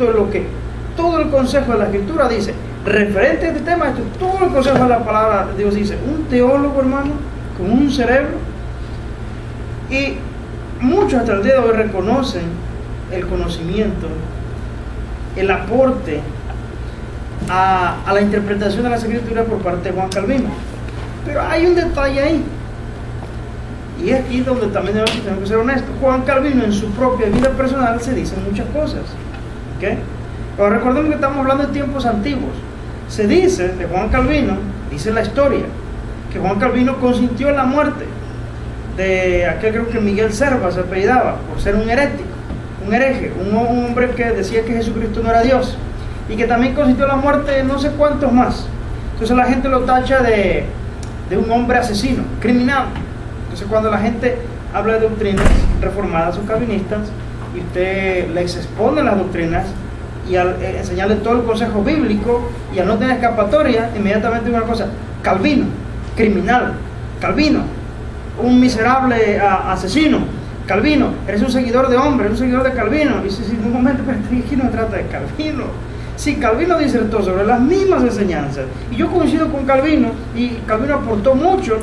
esto es lo que todo el consejo de la Escritura dice. Referente a este tema, esto es todo el consejo de la palabra de Dios dice. Un teólogo, hermano, con un cerebro. Y muchos hasta el día de hoy reconocen el conocimiento, el aporte a la interpretación de las Escrituras por parte de Juan Calvino. Pero hay un detalle ahí. Y es aquí donde también tenemos que ser honestos. Juan Calvino en su propia vida personal se dice muchas cosas. ¿Okay? Pero recordemos que estamos hablando de tiempos antiguos. Se dice de Juan Calvino, dice la historia, que Juan Calvino consintió en la muerte de aquel, creo que Miguel Serva se apellidaba, por ser un herético, un hereje, un hombre que decía que Jesucristo no era Dios, y que también consintió la muerte de no sé cuántos más. Entonces la gente lo tacha de un hombre asesino, criminal. Entonces cuando la gente habla de doctrinas reformadas o calvinistas, y usted les expone las doctrinas, y al enseñarle todo el consejo bíblico, y al no tener escapatoria, inmediatamente una cosa: Calvino, criminal; Calvino, un miserable asesino; Calvino, eres un seguidor de hombre, eres un seguidor de Calvino. Y si en un momento, pero aquí no se trata de Calvino. Si Calvino disertó sobre las mismas enseñanzas, y yo coincido con Calvino, y Calvino aportó mucho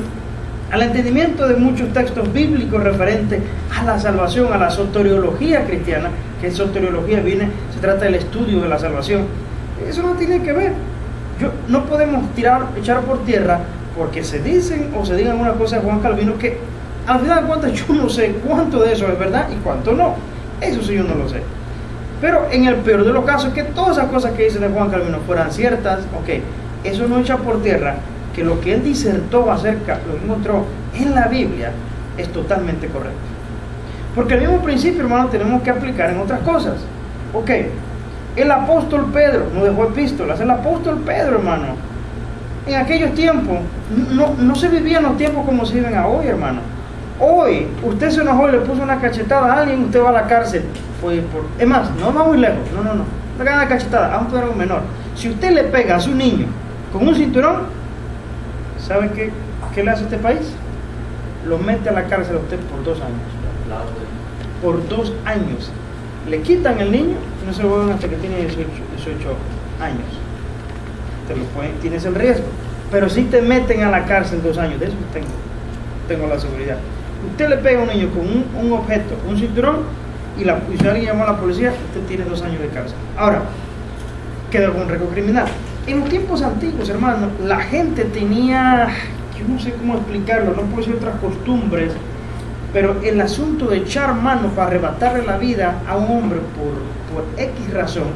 al entendimiento de muchos textos bíblicos referentes a la salvación, a la soteriología cristiana, que soteriología se trata del estudio de la salvación. Eso no tiene que ver. No podemos echar por tierra porque se dicen o se digan una cosa de Juan Calvino que al final de cuentas yo no sé cuánto de eso es verdad y cuánto no. Eso sí yo no lo sé. Pero en el peor de los casos, que todas esas cosas que dicen de Juan Calvino fueran ciertas, ok, eso no echa por tierra que lo que él disertó acerca, lo que encontró en la Biblia, es totalmente correcto. Porque el mismo principio, hermano, tenemos que aplicar en otras cosas. Ok, el apóstol Pedro no dejó epístolas. El apóstol Pedro, hermano, en aquellos tiempos no se vivían los tiempos como se viven hoy, hermano. Hoy, usted se enojó y le puso una cachetada a alguien, usted va a la cárcel. Es más, no va muy lejos, no le haga una cachetada a un algo menor. Si usted le pega a su niño con un cinturón, ¿sabe qué le hace a este país? Lo mete a la cárcel a usted por 2 años. Por 2 años. Le quitan el niño y no se lo vuelven hasta que tiene 18 años. Tienes el riesgo. Pero si te meten a la cárcel 2 años, de eso tengo la seguridad. Usted le pega a un niño con un objeto, un cinturón, y si alguien llama a la policía, usted tiene 2 años de cárcel. Ahora, queda con récord criminal. En los tiempos antiguos, hermano, la gente tenía, yo no sé cómo explicarlo, no puedo decir otras costumbres, pero el asunto de echar mano para arrebatarle la vida a un hombre por X razón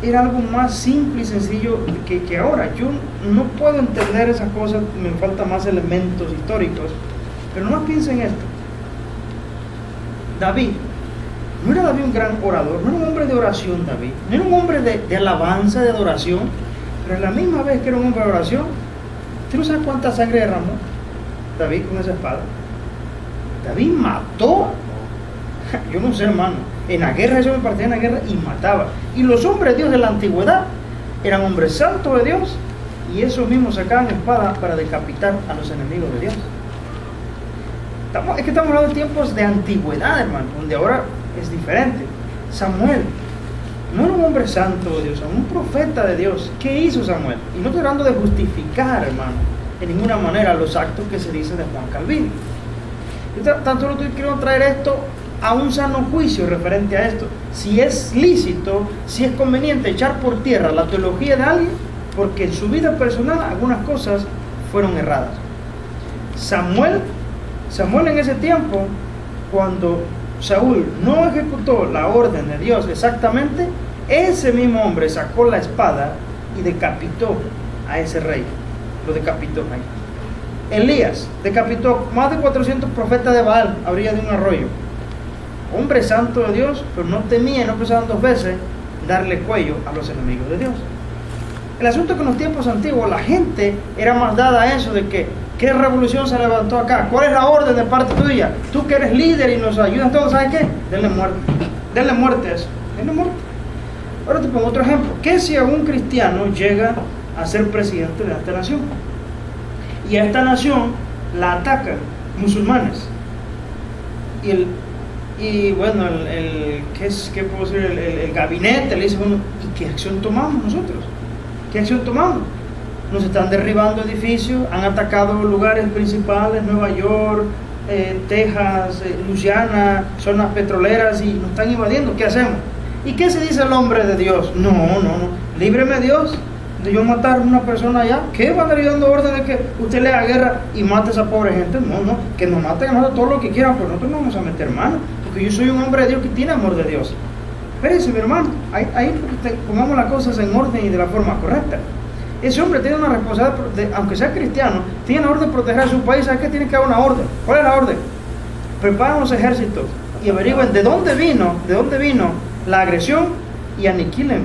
era algo más simple y sencillo que ahora. Yo no puedo entender esas cosas, me faltan más elementos históricos, pero no piensen en esto. David, ¿no era David un gran orador? ¿No era un hombre de oración, David? ¿No era un hombre de alabanza, de adoración? Pero a la misma vez que era un hombre de oración, ¿usted no sabe cuánta sangre derramó David con esa espada? David mató. Yo no sé, hermano. En la guerra, eso me partía en la guerra y mataba. Y los hombres de Dios de la antigüedad eran hombres santos de Dios, y esos mismos sacaban espada para decapitar a los enemigos de Dios. Es que estamos hablando de tiempos de antigüedad, hermano, donde ahora es diferente. Samuel no era un hombre santo de Dios, era un profeta de Dios. ¿Qué hizo Samuel? Y no estoy hablando de justificar, hermano, de ninguna manera los actos que se dicen de Juan Calvino. Yo tanto no quiero traer esto a un sano juicio referente a esto. Si es lícito, si es conveniente echar por tierra la teología de alguien, porque en su vida personal algunas cosas fueron erradas. Samuel en ese tiempo, cuando Saúl no ejecutó la orden de Dios exactamente, ese mismo hombre sacó la espada y decapitó a ese rey. Lo decapitó ahí. Elías decapitó más de 400 profetas de Baal a orilla de un arroyo. Hombre santo de Dios, pero no temía y no pensaban 2 veces darle cuello a los enemigos de Dios. El asunto es que en los tiempos antiguos la gente era más dada a eso de que ¿qué revolución se levantó acá? ¿Cuál es la orden de parte tuya? Tú que eres líder y nos ayudas todos, ¿sabes qué? Denle muerte. Denle muerte a eso. Denle muerte. Ahora te pongo otro ejemplo. ¿Qué si algún cristiano llega a ser presidente de esta nación? Y a esta nación la atacan musulmanes. Y Y bueno, ¿qué puedo decir? El gabinete le dice, bueno, ¿y qué acción tomamos nosotros? ¿Qué acción tomamos? Nos están derribando edificios, han atacado lugares principales, Nueva York, Texas, Luisiana, zonas petroleras, y nos están invadiendo. ¿Qué hacemos? ¿Y qué se dice el hombre de Dios? No, líbreme Dios de yo matar a una persona allá. ¿Qué van a ir dando orden de que usted le haga guerra y mate a esa pobre gente? No, que nos maten a nosotros todo lo que quieran, pero nosotros no vamos a meter mano, porque yo soy un hombre de Dios que tiene amor de Dios. Espérense, mi hermano, ahí pongamos las cosas en orden y de la forma correcta. Ese hombre tiene una responsabilidad, aunque sea cristiano, tiene la orden de proteger a su país. ¿Sabes qué? Tiene que haber una orden. ¿Cuál es la orden? Preparen los ejércitos y averigüen de dónde vino la agresión y aniquilen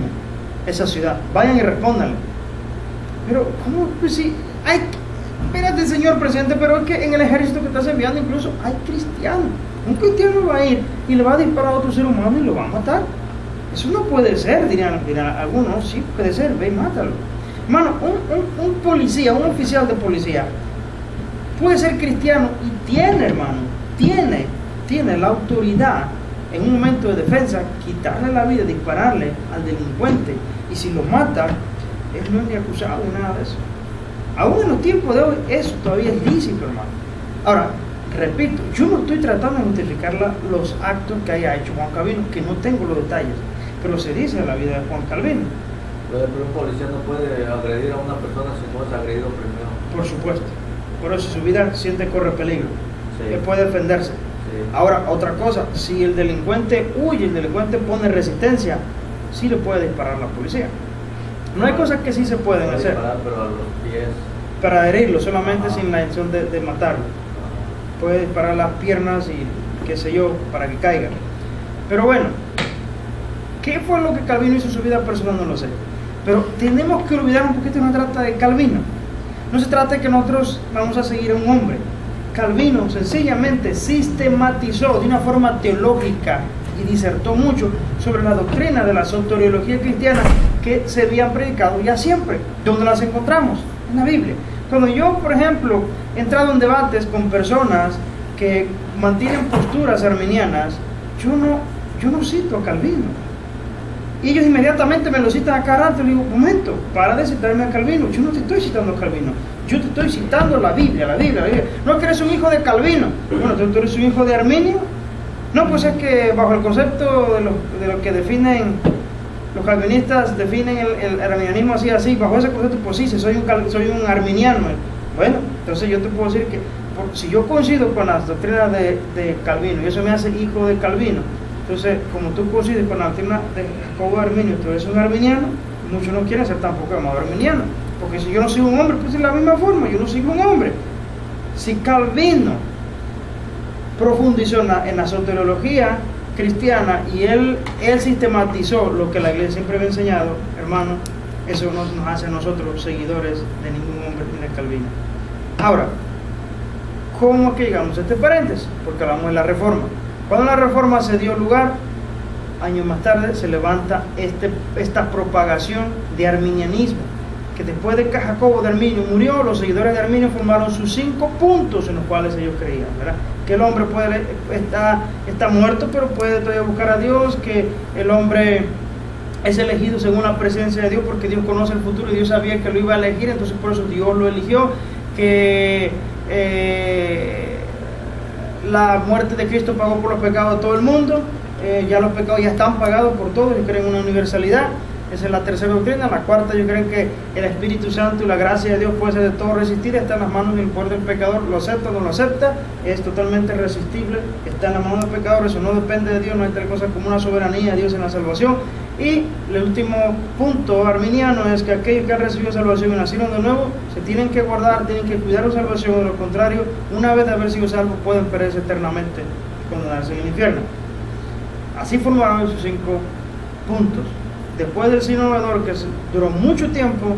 esa ciudad. Vayan y respóndanle. Pero, ¿cómo? Pues sí, espérate, señor presidente, pero es que en el ejército que estás enviando incluso hay cristianos. Un cristiano va a ir y le va a disparar a otro ser humano y lo va a matar. Eso no puede ser, dirán algunos. Sí puede ser, ve y mátalo. Hermano, un policía, un oficial de policía puede ser cristiano y tiene la autoridad en un momento de defensa, quitarle la vida, dispararle al delincuente, y si lo mata, él no es ni acusado ni nada de eso. Aún en los tiempos de hoy, eso todavía es lícito, hermano. Ahora, repito, yo no estoy tratando de justificar los actos que haya hecho Juan Calvino, que no tengo los detalles, pero se dice en la vida de Juan Calvino. Pero un policía no puede agredir a una persona si no es agredido primero. Por supuesto. Por eso su vida corre peligro. Sí. Él puede defenderse. Sí. Ahora, otra cosa, si el delincuente huye, el delincuente pone resistencia, sí le puede disparar a la policía. No hay cosas que sí se pueden hacer. Disparar, pero a los pies. Para herirlo, solamente sin la intención de matarlo. Puede disparar las piernas y qué sé yo, para que caiga. Pero bueno, ¿qué fue lo que Calvino hizo en su vida personal? No lo sé. Pero tenemos que olvidar un poquito, no se trata de Calvino. No se trata de que nosotros vamos a seguir a un hombre. Calvino sencillamente sistematizó de una forma teológica y disertó mucho sobre la doctrina de la soteriología cristiana que se habían predicado ya siempre. ¿Dónde las encontramos? En la Biblia. Cuando yo, por ejemplo, he entrado en debates con personas que mantienen posturas arminianas, yo no cito a Calvino. Y ellos inmediatamente me lo citan a cada rato. Le digo, momento, para de citarme a Calvino. Yo no te estoy citando a Calvino, yo te estoy citando la Biblia. No es que eres un hijo de Calvino. Bueno, ¿tú eres un hijo de Arminio? No, pues es que bajo el concepto de lo que definen los calvinistas, definen el arminianismo así, bajo ese concepto, pues sí, soy un arminiano. Bueno, entonces yo te puedo decir que si yo coincido con las doctrinas de Calvino y eso me hace hijo de Calvino, entonces, como tú coincides con la doctrina de Jacobo Arminio, tú eres un arminiano, muchos no quieren ser tampoco llamados arminianos, porque si yo no sigo un hombre, pues de la misma forma, yo no sigo un hombre. Si Calvino profundizó en la soteriología cristiana y él sistematizó lo que la iglesia siempre había enseñado, hermano, eso no nos hace a nosotros seguidores de ningún hombre ni de Calvino. Ahora, ¿cómo que llegamos a este paréntesis? Porque hablamos de la Reforma. Cuando la Reforma se dio lugar, años más tarde se levanta esta propagación de arminianismo, que después de que Jacobo de Arminio murió, los seguidores de Arminio formaron sus 5 puntos en los cuales ellos creían, ¿verdad? Que el hombre está muerto, pero puede todavía buscar a Dios, que el hombre es elegido según la presencia de Dios, porque Dios conoce el futuro y Dios sabía que lo iba a elegir, entonces por eso Dios lo eligió, que la muerte de Cristo pagó por los pecados de todo el mundo, ya los pecados ya están pagados por todos. Yo creo en una universalidad. Esa es la tercera doctrina. La cuarta, yo creo que el Espíritu Santo y la gracia de Dios puede ser de todo resistir, está en las manos del poder del pecador, lo acepta o no lo acepta, es totalmente resistible, está en las manos del pecador, eso no depende de Dios, no hay tal cosa como una soberanía de Dios en la salvación. Y el último punto arminiano es que aquellos que han recibido salvación y nacieron de nuevo, se tienen que guardar, tienen que cuidar su salvación, de lo contrario, una vez de haber sido salvos, pueden perecer eternamente y condenarse en el infierno. Así formaron esos 5 puntos. Después del Sínodo de Dort, que duró mucho tiempo,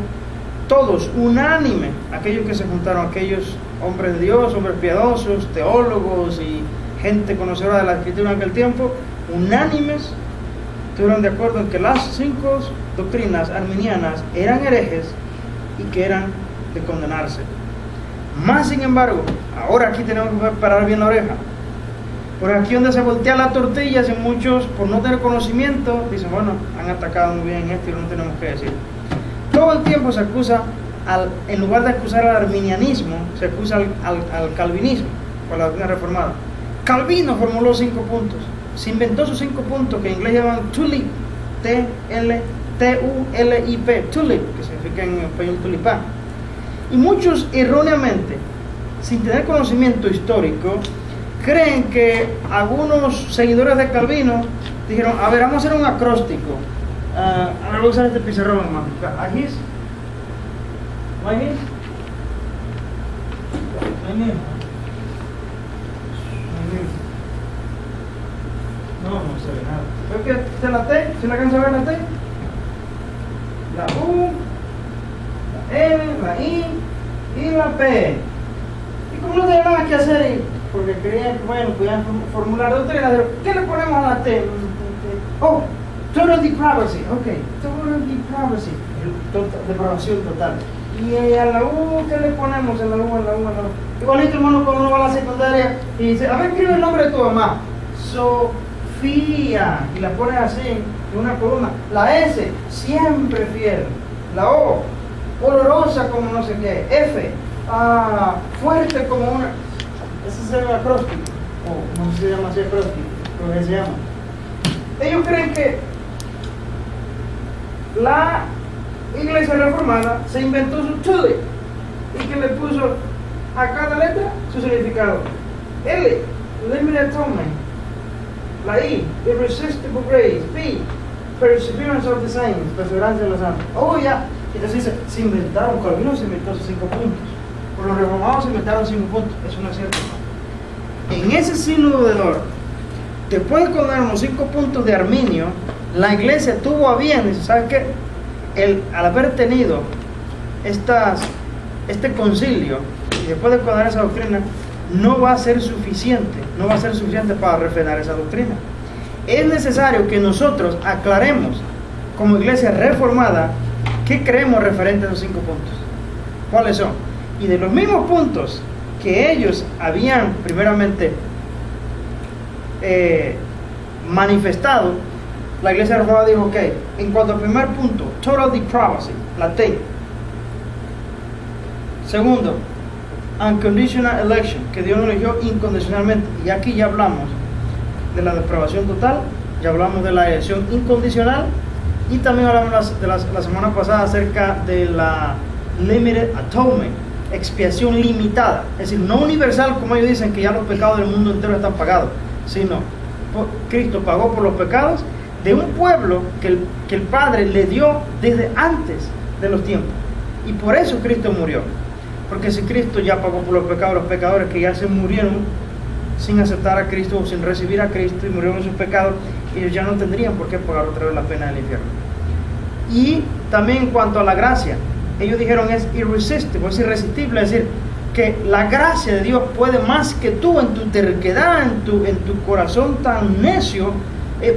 todos, unánime, aquellos que se juntaron, aquellos hombres de Dios, hombres piadosos, teólogos y gente conocedora de la Escritura en aquel tiempo, unánimes, estuvieron de acuerdo en que las 5 doctrinas arminianas eran herejes y que eran de condenarse. Más sin embargo, ahora aquí tenemos que parar bien la oreja. Por aquí donde se voltea la tortilla, y muchos, por no tener conocimiento, dicen, bueno, han atacado muy bien esto y no tenemos que decir. Todo el tiempo se acusa, en lugar de acusar al arminianismo, se acusa al calvinismo, por la doctrina reformada. Calvino formuló 5 puntos. Se inventó sus 5 puntos que en inglés llaman tulip, T-U-L-I-P, tulip, que significa en español tulipán. Y muchos erróneamente, sin tener conocimiento histórico, creen que algunos seguidores de Calvino dijeron, a ver, vamos a hacer un acróstico. Ahora voy a usar este pizarrón, hermano. Aquí no se ve nada. ¿Ves que está la T? ¿Se la alcanza a ver la T? La U, la L, la I y la P. Y como no tenía nada que hacer, porque creían que, bueno, podían formular doctrina, pero ¿qué le ponemos a la T? Oh, total depravity. Ok, total depravity. Depravación total. Y a la U, ¿qué le ponemos? A la U. Igualito, hermano, cuando uno va a la secundaria y dice, a ver, escribe el nombre de tu mamá. Sofía. Y la pones así, en una columna. La S, siempre fiel. La O, olorosa como no sé qué. F, fuerte como una... Ese se llama acróstico. O no se llama así acróstico, pero que se llama. Ellos creen que la Iglesia Reformada se inventó su tulip y que le puso a cada letra su significado. L, limited atonement. La I, irresistible grace. P, perseverance of the saints, perseverancia de los santos. Oh, ya. Entonces dice, se inventaron, Calvino se inventó sus 5 puntos. Por los reformados se inventaron 5 puntos. Eso no es cierto. En ese sínodo de Dort, después de condenar los 5 puntos de Arminio, la iglesia tuvo a bien, dice, ¿sabe qué? Al haber tenido este concilio, y después de condenar esa doctrina, no va a ser suficiente para refrenar esa doctrina. Es necesario que nosotros aclaremos, como iglesia reformada, qué creemos referente a esos 5 puntos. ¿Cuáles son? Y de los mismos puntos que ellos habían primeramente manifestado, la iglesia reformada dijo, ok, en cuanto al primer punto, total depravity, la T. Segundo, unconditional election, que Dios nos eligió incondicionalmente. Y aquí ya hablamos de la depravación total, ya hablamos de la elección incondicional, y también hablamos la semana pasada acerca de la limited atonement, expiación limitada, es decir, no universal como ellos dicen que ya los pecados del mundo entero están pagados, sino Cristo pagó por los pecados de un pueblo que el Padre le dio desde antes de los tiempos, y por eso Cristo murió, porque si Cristo ya pagó por los pecados de los pecadores que ya se murieron sin aceptar a Cristo o sin recibir a Cristo y murieron en sus pecados, ellos ya no tendrían por qué pagar otra vez la pena del infierno. Y también en cuanto a la gracia, ellos dijeron es irresistible, es irresistible, es decir, que la gracia de Dios puede más que tú en tu terquedad, en tu corazón tan necio,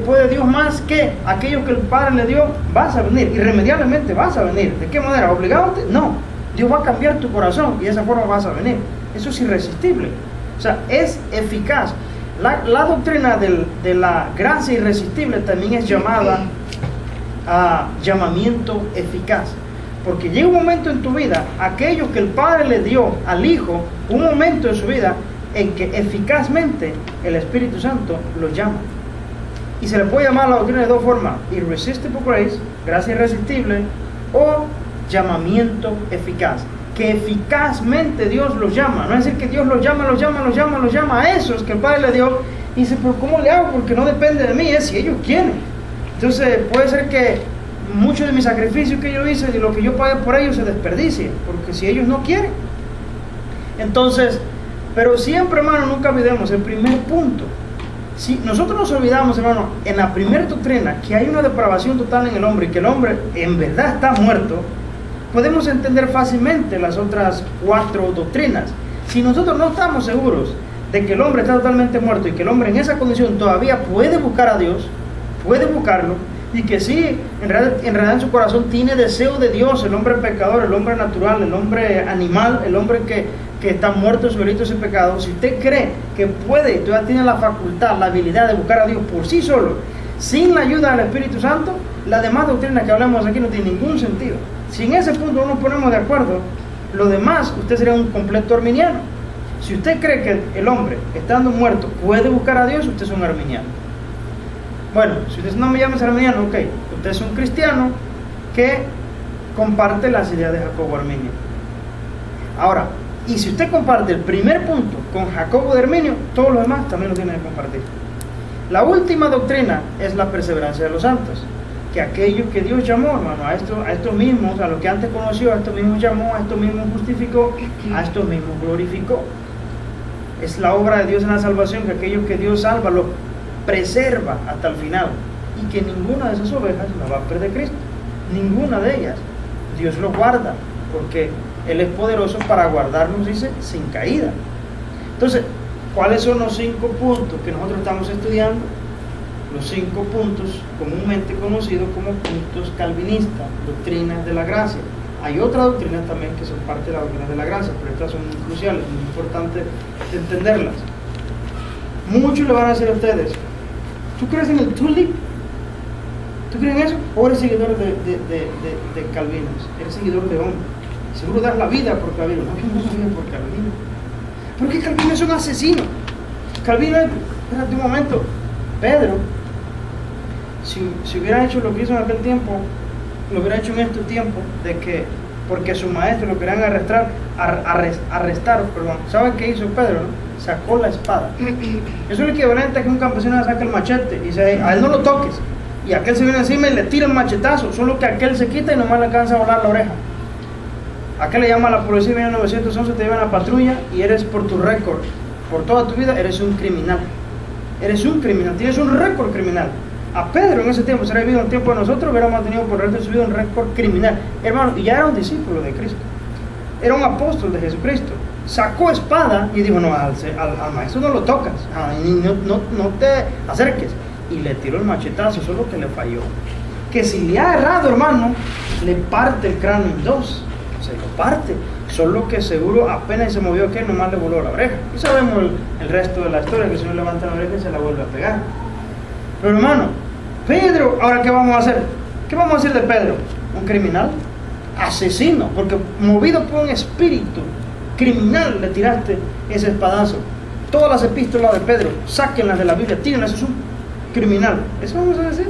puede Dios más que aquello que el Padre le dio. Vas a venir, irremediablemente vas a venir. ¿De qué manera? ¿Obligándote? No, Dios va a cambiar tu corazón y de esa forma vas a venir. Eso es irresistible, o sea, es eficaz. La doctrina de la gracia irresistible también es llamada llamamiento eficaz, porque llega un momento en tu vida, aquello que el Padre le dio al Hijo, un momento en su vida en que eficazmente el Espíritu Santo lo llama. Y se le puede llamar la doctrina de dos formas: irresistible grace, gracia irresistible, o llamamiento eficaz, que eficazmente Dios los llama. No es decir que Dios los llama a esos que el Padre le dio, y dice, pero ¿cómo le hago? Porque no depende de mí, es si ellos quieren. Entonces puede ser que mucho de mi sacrificio que yo hice, de lo que yo pagué por ellos, se desperdicie, porque si ellos no quieren. Entonces, pero siempre, hermano, nunca olvidemos el primer punto. Si nosotros nos olvidamos, hermano, en la primera doctrina, que hay una depravación total en el hombre y que el hombre en verdad está muerto, podemos entender fácilmente las otras 4 doctrinas. Si nosotros no estamos seguros de que el hombre está totalmente muerto y que el hombre en esa condición todavía puede buscar a Dios, puede buscarlo, y que sí, en realidad en su corazón tiene deseo de Dios, el hombre pecador, el hombre natural, el hombre animal, el hombre que que está muerto en sus delitos y pecados, si usted cree que puede, todavía tiene la facultad, la habilidad de buscar a Dios por sí solo, sin la ayuda del Espíritu Santo, las demás doctrinas que hablamos aquí no tienen ningún sentido. Si en ese punto no nos ponemos de acuerdo, lo demás, usted sería un completo arminiano. Si usted cree que el hombre, estando muerto, puede buscar a Dios, usted es un arminiano. Bueno, si usted no me llama arminiano, ok, usted es un cristiano que comparte las ideas de Jacobo Arminio. Ahora, y si usted comparte el primer punto con Jacobo de Arminio, todos los demás también lo tienen que compartir. La última doctrina es la perseverancia de los santos, que aquellos que Dios llamó, hermano, a estos mismos, a los que antes conoció, a estos mismos llamó, a estos mismos justificó, a estos mismos glorificó. Es la obra de Dios en la salvación, que aquellos que Dios salva los preserva hasta el final, y que ninguna de esas ovejas la va a perder Cristo, ninguna de ellas. Dios los guarda, porque Él es poderoso para guardarnos, dice, sin caída. Entonces, ¿cuáles son los 5 puntos que nosotros estamos estudiando? Los 5 puntos comúnmente conocidos como puntos calvinistas, doctrinas de la gracia. Hay otras doctrinas también que son parte de la doctrina de la gracia, pero estas son muy cruciales, muy importantes de entenderlas. Muchos le van a decir a ustedes, ¿tú crees en el tulip? ¿Tú crees en eso? ¿O eres seguidor de Calvino? ¿Eres seguidor de hombre? Seguro das la vida por Calvino. No, yo no doy la vida por Calvino. Porque Calvino es un asesino. Calvino es, espérate un momento, Pedro, si hubiera hecho lo que hizo en aquel tiempo, lo hubiera hecho en estos tiempos, de que, porque su maestro lo querían arrestar, ¿saben qué hizo Pedro? No? Sacó la espada. Eso es el equivalente a que un campesino le saca el machete y dice, a él no lo toques, y aquel se viene encima y le tira el machetazo, solo que aquel se quita y nomás le alcanza a volar la oreja. Aquel le llama a la policía, viene 911, te llevan a la patrulla y eres, por tu récord, por toda tu vida, eres un criminal. Eres un criminal, tienes un récord criminal. A Pedro en ese tiempo, si hubiera vivido un tiempo de nosotros, hubiera mantenido por el resto de su vida un récord criminal. Hermano, y ya era un discípulo de Cristo, era un apóstol de Jesucristo. Sacó espada y dijo, no, al maestro no lo tocas, no te acerques. Y le tiró el machetazo, solo que le falló. Que si le ha errado, hermano, le parte el cráneo en 2. Se lo parte, solo que seguro apenas se movió que nomás le voló la oreja. Y sabemos el resto de la historia, que el Señor levanta la oreja y se la vuelve a pegar. Pero hermano, Pedro, ahora ¿qué vamos a hacer? ¿Qué vamos a decir de Pedro? ¿Un criminal? Asesino, porque movido por un espíritu criminal le tiraste ese espadazo. Todas las epístolas de Pedro, sáquenlas de la Biblia, tírenlas, es un criminal. ¿Eso vamos a decir?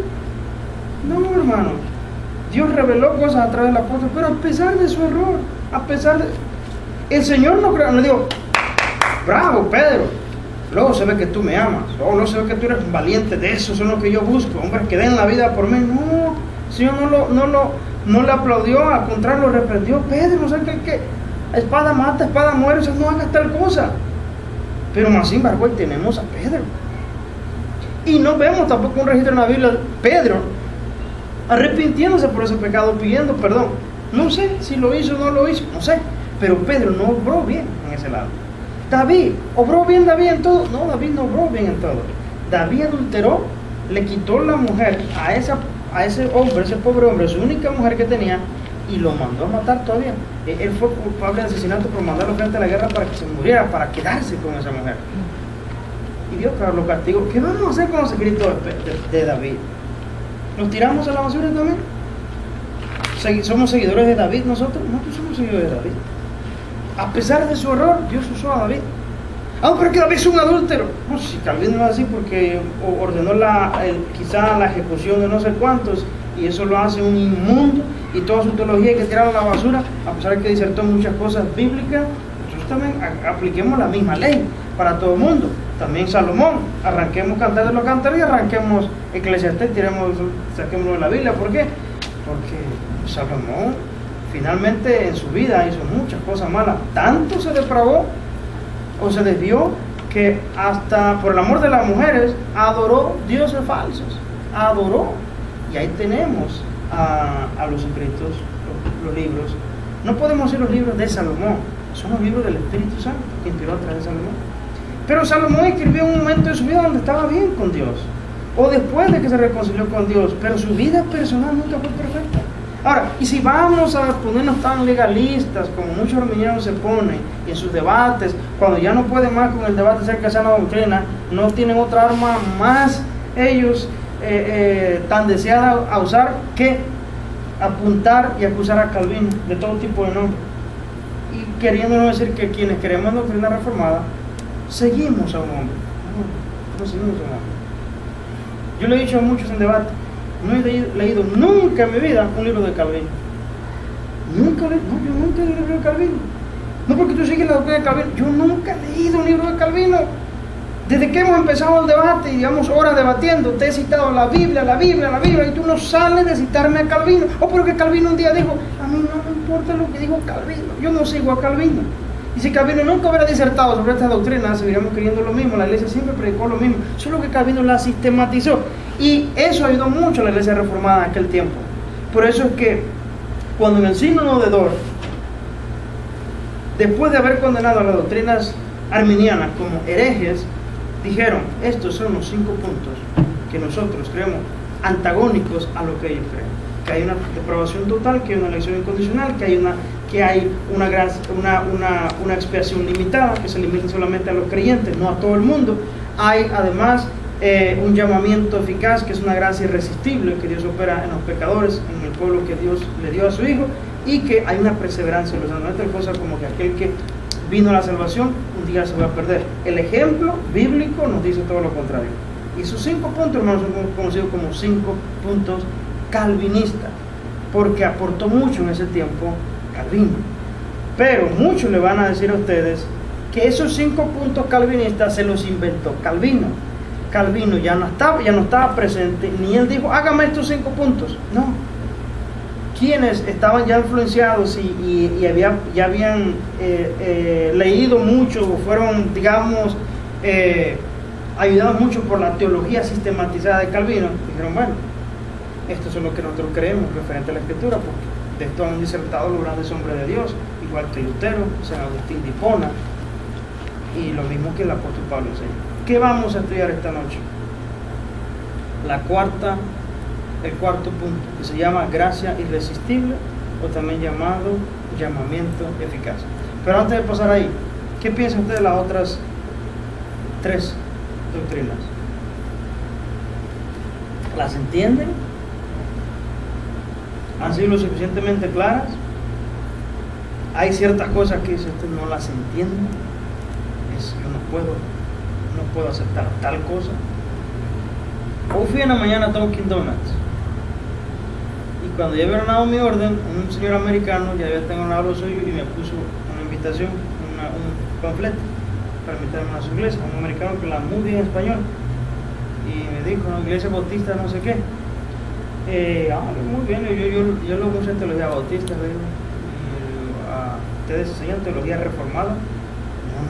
No, hermano. Dios reveló cosas a través del apóstol, pero a pesar de su error, a pesar de... El Señor no le dijo, bravo Pedro, luego se ve que tú me amas, luego se ve que tú eres valiente, de eso son lo que yo busco, hombres que den la vida por mí. No, el Señor no le aplaudió, al contrario lo reprendió. Pedro, no sé qué, espada mata, espada muere, o sea, no hagas tal cosa. Pero más sin embargo, ahí tenemos a Pedro. Y no vemos tampoco un registro en la Biblia de Pedro arrepintiéndose por ese pecado, pidiendo perdón. No sé si lo hizo o no lo hizo, no sé, pero Pedro no obró bien en ese lado. David, ¿obró bien David en todo? No, David no obró bien en todo. David adulteró, le quitó la mujer a ese hombre, ese pobre hombre, su única mujer que tenía, y lo mandó a matar todavía. Él fue culpable de asesinato por mandarlo frente a la guerra para que se muriera, para quedarse con esa mujer. Y Dios, claro, lo castigó. ¿Qué vamos a hacer con los escritos de David? ¿Nos tiramos a la basura también? ¿Somos seguidores de David nosotros? No, pues somos seguidores de David. A pesar de su error, Dios usó a David. Pero que David es un adúltero. No, si Calvino no es así porque ordenó quizá la ejecución de no sé cuántos, y eso lo hace un inmundo, y toda su teología hay que tirarla a la basura, a pesar de que disertó muchas cosas bíblicas. Nosotros también apliquemos la misma ley para todo el mundo. También Salomón, arranquemos Cantar de los Cantares y arranquemos Eclesiastés, saquémoslo de la Biblia. ¿Por qué? Porque Salomón finalmente en su vida hizo muchas cosas malas, tanto se depravó o se desvió que hasta por el amor de las mujeres adoró dioses falsos, adoró. Y ahí tenemos a los escritos, los libros. No podemos decir los libros de Salomón, son los libros del Espíritu Santo que inspiró a través de Salomón. Pero Salomón escribió en un momento de su vida donde estaba bien con Dios, o después de que se reconcilió con Dios, pero su vida personal nunca fue perfecta. Ahora, y si vamos a ponernos tan legalistas como muchos arminianos se ponen y en sus debates, cuando ya no pueden más con el debate acerca de sana doctrina, no tienen otra arma más ellos tan deseada a usar que apuntar y acusar a Calvino de todo tipo de nombres, y queriéndonos decir que quienes queremos doctrina reformada seguimos a un hombre. No seguimos a un hombre. Yo le he dicho a muchos en debate, no he leído nunca en mi vida un libro de Calvino. Yo nunca he leído un libro de Calvino. No porque tú sigues la doctrina de Calvino, yo nunca he leído un libro de Calvino. Desde que hemos empezado el debate y llevamos horas debatiendo, te he citado la Biblia, y tú no sales de citarme a Calvino. Pero que Calvino un día dijo, a mí no me importa lo que dijo Calvino, yo no sigo a Calvino. Y si Calvino nunca hubiera disertado sobre esta doctrina, seguiríamos creyendo lo mismo. La iglesia siempre predicó lo mismo, solo que Calvino la sistematizó. Y eso ayudó mucho a la iglesia reformada en aquel tiempo. Por eso es que cuando en el sínodo de Dort, después de haber condenado a las doctrinas arminianas como herejes, dijeron, estos son los 5 puntos que nosotros creemos antagónicos a lo que ellos creen. Que hay una depravación total, que hay una elección incondicional, que hay una expiación limitada, que se limita solamente a los creyentes, no a todo el mundo. Hay además un llamamiento eficaz, que es una gracia irresistible, que Dios opera en los pecadores, en el pueblo que Dios le dio a su Hijo, y que hay una perseverancia en los santos. No es tal cosa como que aquel que vino a la salvación, un día se va a perder. El ejemplo bíblico nos dice todo lo contrario. Y sus 5 puntos, hermanos, son conocidos como 5 puntos calvinistas, porque aportó mucho en ese tiempo Calvino. Pero muchos le van a decir a ustedes que esos 5 puntos calvinistas se los inventó Calvino. Calvino ya no estaba presente, ni él dijo, hágame estos 5 puntos. No. Quienes estaban ya influenciados y ya habían leído mucho, o fueron, digamos, ayudados mucho por la teología sistematizada de Calvino, dijeron, bueno, esto es lo que nosotros creemos referente a la Escritura, porque de esto han disertado los grandes hombres de Dios, igual que Lutero, San Agustín de Hipona, y lo mismo que el apóstol Pablo enseña. ¿Qué vamos a estudiar esta noche? El cuarto punto, que se llama gracia irresistible, o también llamado llamamiento eficaz. Pero antes de pasar ahí, ¿qué piensan ustedes de las otras 3 doctrinas? ¿Las entienden? ¿Han sido lo suficientemente claras? Hay ciertas cosas que si ustedes no las entienden, yo no puedo aceptar tal cosa. Hoy fui en la mañana a Dunkin' Donuts, y cuando ya había ganado mi orden, un señor americano ya había tenido lo suyo y me puso una invitación, un panfleto para invitarme a su iglesia, un americano que habla muy bien español, y me dijo, una iglesia bautista no sé qué. Muy bien, yo lo uso en teología bautista, le digo, ¿ustedes enseñan teología reformada? No.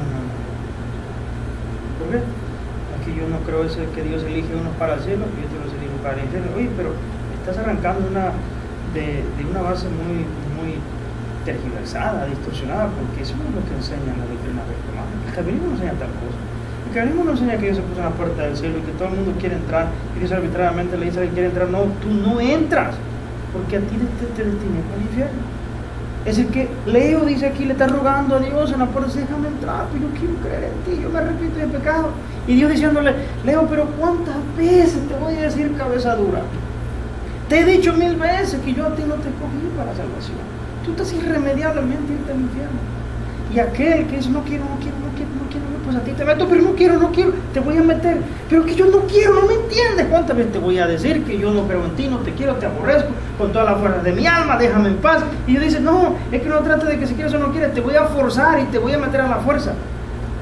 ¿Por qué? Aquí yo no creo eso que Dios elige unos para el cielo y otros los elige para el infierno. Oye, pero estás arrancando de una base muy tergiversada, distorsionada, porque eso no es lo que enseñan las doctrinas reformadas. El calvinismo no enseña tal cosa. El calvinismo no enseña que Dios se puso en la puerta del cielo y que todo el mundo quiere entrar, y Dios arbitrariamente le dice a quien quiere entrar, no, tú no entras, porque a ti te destiné para el infierno. Es decir, que Leo dice aquí, le está rogando a Dios en la puerta, déjame entrar, pero yo quiero creer en ti, yo me arrepiento de pecado. Y Dios diciéndole, Leo, pero ¿cuántas veces te voy a decir cabeza dura? Te he dicho 1000 veces que yo a ti no te escogí para salvación. Tú estás irremediablemente irte al infierno. Y aquel que dice, no quiero, pues a ti te meto, pero no quiero, te voy a meter. Pero que yo no quiero, no me entiendes. ¿Cuántas veces te voy a decir que yo no creo en ti, no te quiero, te aborrezco con todas las fuerzas de mi alma, déjame en paz? Y Dios dice, no, es que no trata de que si quieres o no quieres, te voy a forzar y te voy a meter a la fuerza.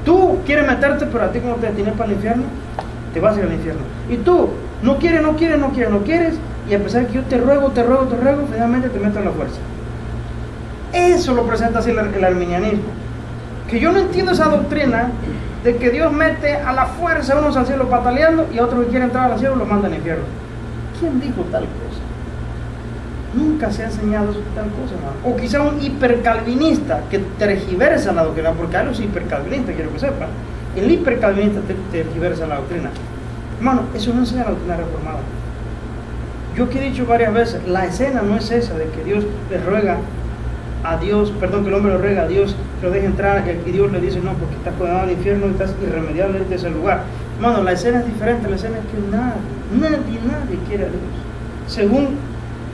Tú quieres meterte, pero a ti como te detienes para el infierno, te vas a ir al infierno. Y tú no quieres, y a pesar que yo te ruego, finalmente te meto a la fuerza. Eso lo presenta así el arminianismo. Que yo no entiendo esa doctrina de que Dios mete a la fuerza a unos al cielo pataleando y a otros que quieren entrar al cielo los manda al infierno. ¿Quién dijo tal cosa? Nunca se ha enseñado tal cosa, hermano. O quizá un hipercalvinista que tergiversa la doctrina, porque hay los hipercalvinistas, quiero que sepan. El hipercalvinista tergiversa la doctrina. Hermano, eso no enseña la doctrina reformada. Yo que he dicho varias veces, la escena no es esa de que Dios le ruega a Dios, perdón, que el hombre le ruega a Dios que lo deje entrar y Dios le dice no, porque estás condenado al infierno y estás irremediablemente en ese lugar. Hermano, la escena es diferente. La escena es que nadie quiere a Dios. Según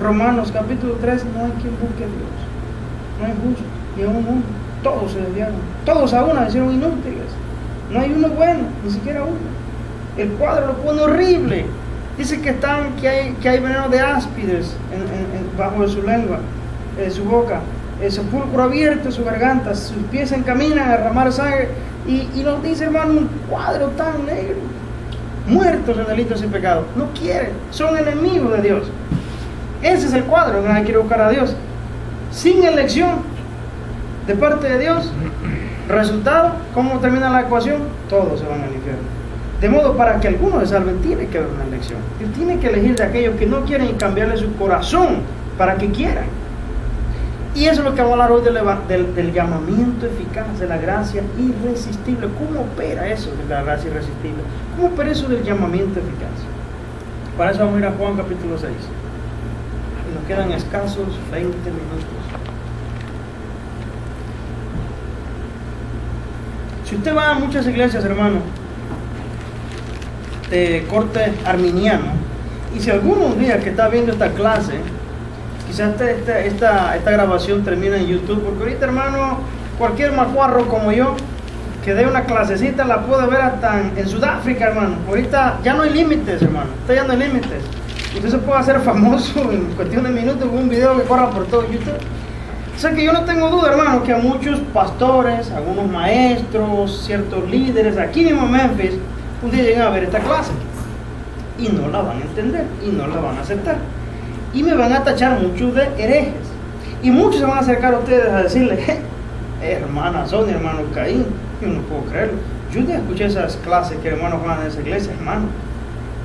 Romanos capítulo 3, no hay quien busque a Dios, no hay justo ni a uno. Todos se desviaron, todos a una se hicieron inútiles, no hay uno bueno, ni siquiera uno. El cuadro lo pone horrible. Dice que hay veneno de áspides bajo de su lengua, su boca, el sepulcro abierto en su garganta, sus pies se encaminan a derramar sangre, y nos dice, hermano, un cuadro tan negro. Muertos en delitos y pecados, no quieren, son enemigos de Dios. Ese es el cuadro que nadie quiere buscar a Dios. Sin elección de parte de Dios, resultado, ¿cómo termina la ecuación? Todos se van al infierno. De modo, para que algunos se salven, tiene que haber una elección. Dios tiene que elegir de aquellos que no quieren y cambiarle su corazón para que quieran. Y eso es lo que vamos a hablar hoy del llamamiento eficaz, de la gracia irresistible. ¿Cómo opera eso de la gracia irresistible? ¿Cómo opera eso del llamamiento eficaz? Para eso vamos a ir a Juan capítulo 6. Y nos quedan escasos 20 minutos. Si usted va a muchas iglesias, hermano, de corte arminiano, y si algún día que está viendo esta clase, quizás esta grabación termina en YouTube, porque ahorita, hermano, cualquier macuarro como yo que dé una clasecita la puede ver hasta en Sudáfrica, hermano. Ahorita ya no hay límites, hermano, ya no hay límites. Usted se puede hacer famoso en cuestión de minutos con un video que corra por todo YouTube. O sea que yo no tengo duda, hermano, que a muchos pastores, algunos maestros, ciertos líderes aquí mismo en Memphis, un día llegan a ver esta clase y no la van a entender y no la van a aceptar. Y me van a tachar muchos de herejes. Y muchos se van a acercar a ustedes a decirle, hermana Sonia, hermano Caín, yo no puedo creerlo. Yo ya escuché esas clases que hermanos van en esa iglesia, hermano.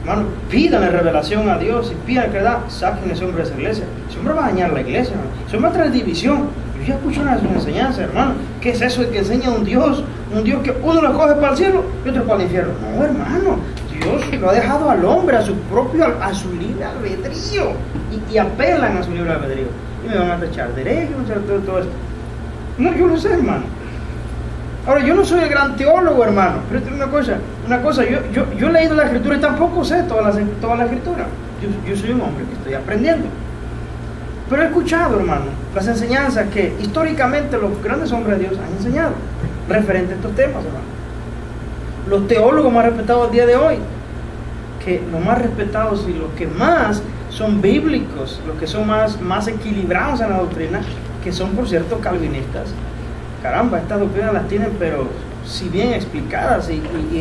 Hermano, pídanle revelación a Dios y pidan que saquen a ese hombre de esa iglesia. Ese hombre va a dañar la iglesia, hermano. Ese hombre va a traer división. Yo ya escuché una de sus enseñanzas, hermano. ¿Qué es eso de que enseña un Dios que uno lo coge para el cielo y otro para el infierno? No, hermano. Dios lo ha dejado al hombre, a su libre albedrío. Y apelan a su libre albedrío. Y me van a echar de hereje, me van a echar todo esto. No, yo lo sé, hermano. Ahora, yo no soy el gran teólogo, hermano, pero una cosa, yo he leído la Escritura y tampoco sé toda la Escritura. Yo soy un hombre que estoy aprendiendo. Pero he escuchado, hermano, las enseñanzas que históricamente los grandes hombres de Dios han enseñado referente a estos temas, hermano. Los teólogos más respetados al día de hoy, que los más respetados y los que más son bíblicos, los que son más equilibrados en la doctrina, que son, por cierto, calvinistas. Caramba, estas doctrinas las tienen, pero si bien explicadas y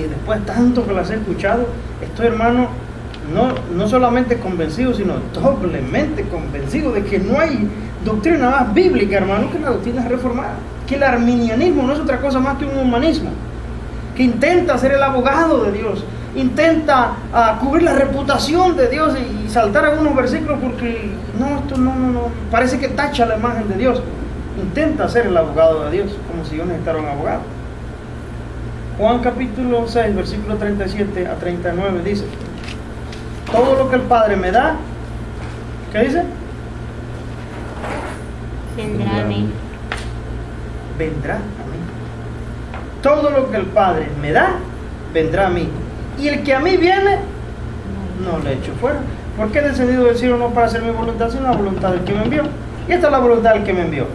después tanto que las he escuchado, estoy, hermano, no solamente convencido, sino doblemente convencido de que no hay doctrina más bíblica, hermano, que la doctrina reformada, que el arminianismo no es otra cosa más que un humanismo, que intenta ser el abogado de Dios, intenta cubrir la reputación de Dios y saltar algunos versículos porque esto no, parece que tacha la imagen de Dios. Intenta ser el abogado de Dios, como si yo necesitara un abogado. Juan capítulo 6, versículo 37 a 39 dice: todo lo que el Padre me da, ¿qué dice? Vendrá a mí. Vendrá a mí. Todo lo que el Padre me da, vendrá a mí. Y el que a mí viene, no le echo fuera. Porque he descendido del cielo no para hacer mi voluntad, sino la voluntad del que me envió. Y esta es la voluntad del que me envió,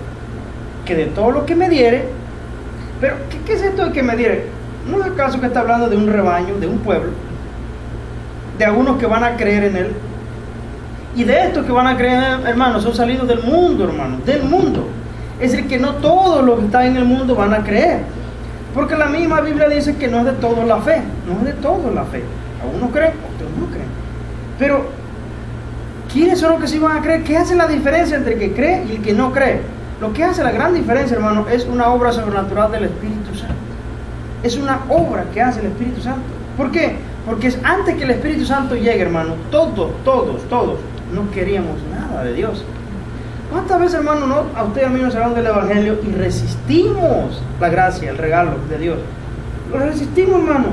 que de todo lo que me diere. Pero, ¿qué es esto de que me diere? ¿No es acaso que está hablando de un rebaño, de un pueblo, de algunos que van a creer en él? Y de estos que van a creer en él, hermanos, son salidos del mundo, hermanos, del mundo. Es decir, que no todos los que están en el mundo van a creer, porque la misma Biblia dice que no es de todos la fe, no es de todos la fe. Algunos creen, otros no creen. Pero ¿quiénes son los que sí van a creer? ¿Qué hace la diferencia entre el que cree y el que no cree? Lo que hace la gran diferencia, hermano, es una obra sobrenatural del Espíritu Santo. Es una obra que hace el Espíritu Santo. ¿Por qué? Porque es antes que el Espíritu Santo llegue, hermano, todos no queríamos nada de Dios. ¿Cuántas veces, hermano, a usted y a mí nos hablan del Evangelio y resistimos la gracia, el regalo de Dios? Lo resistimos, hermano.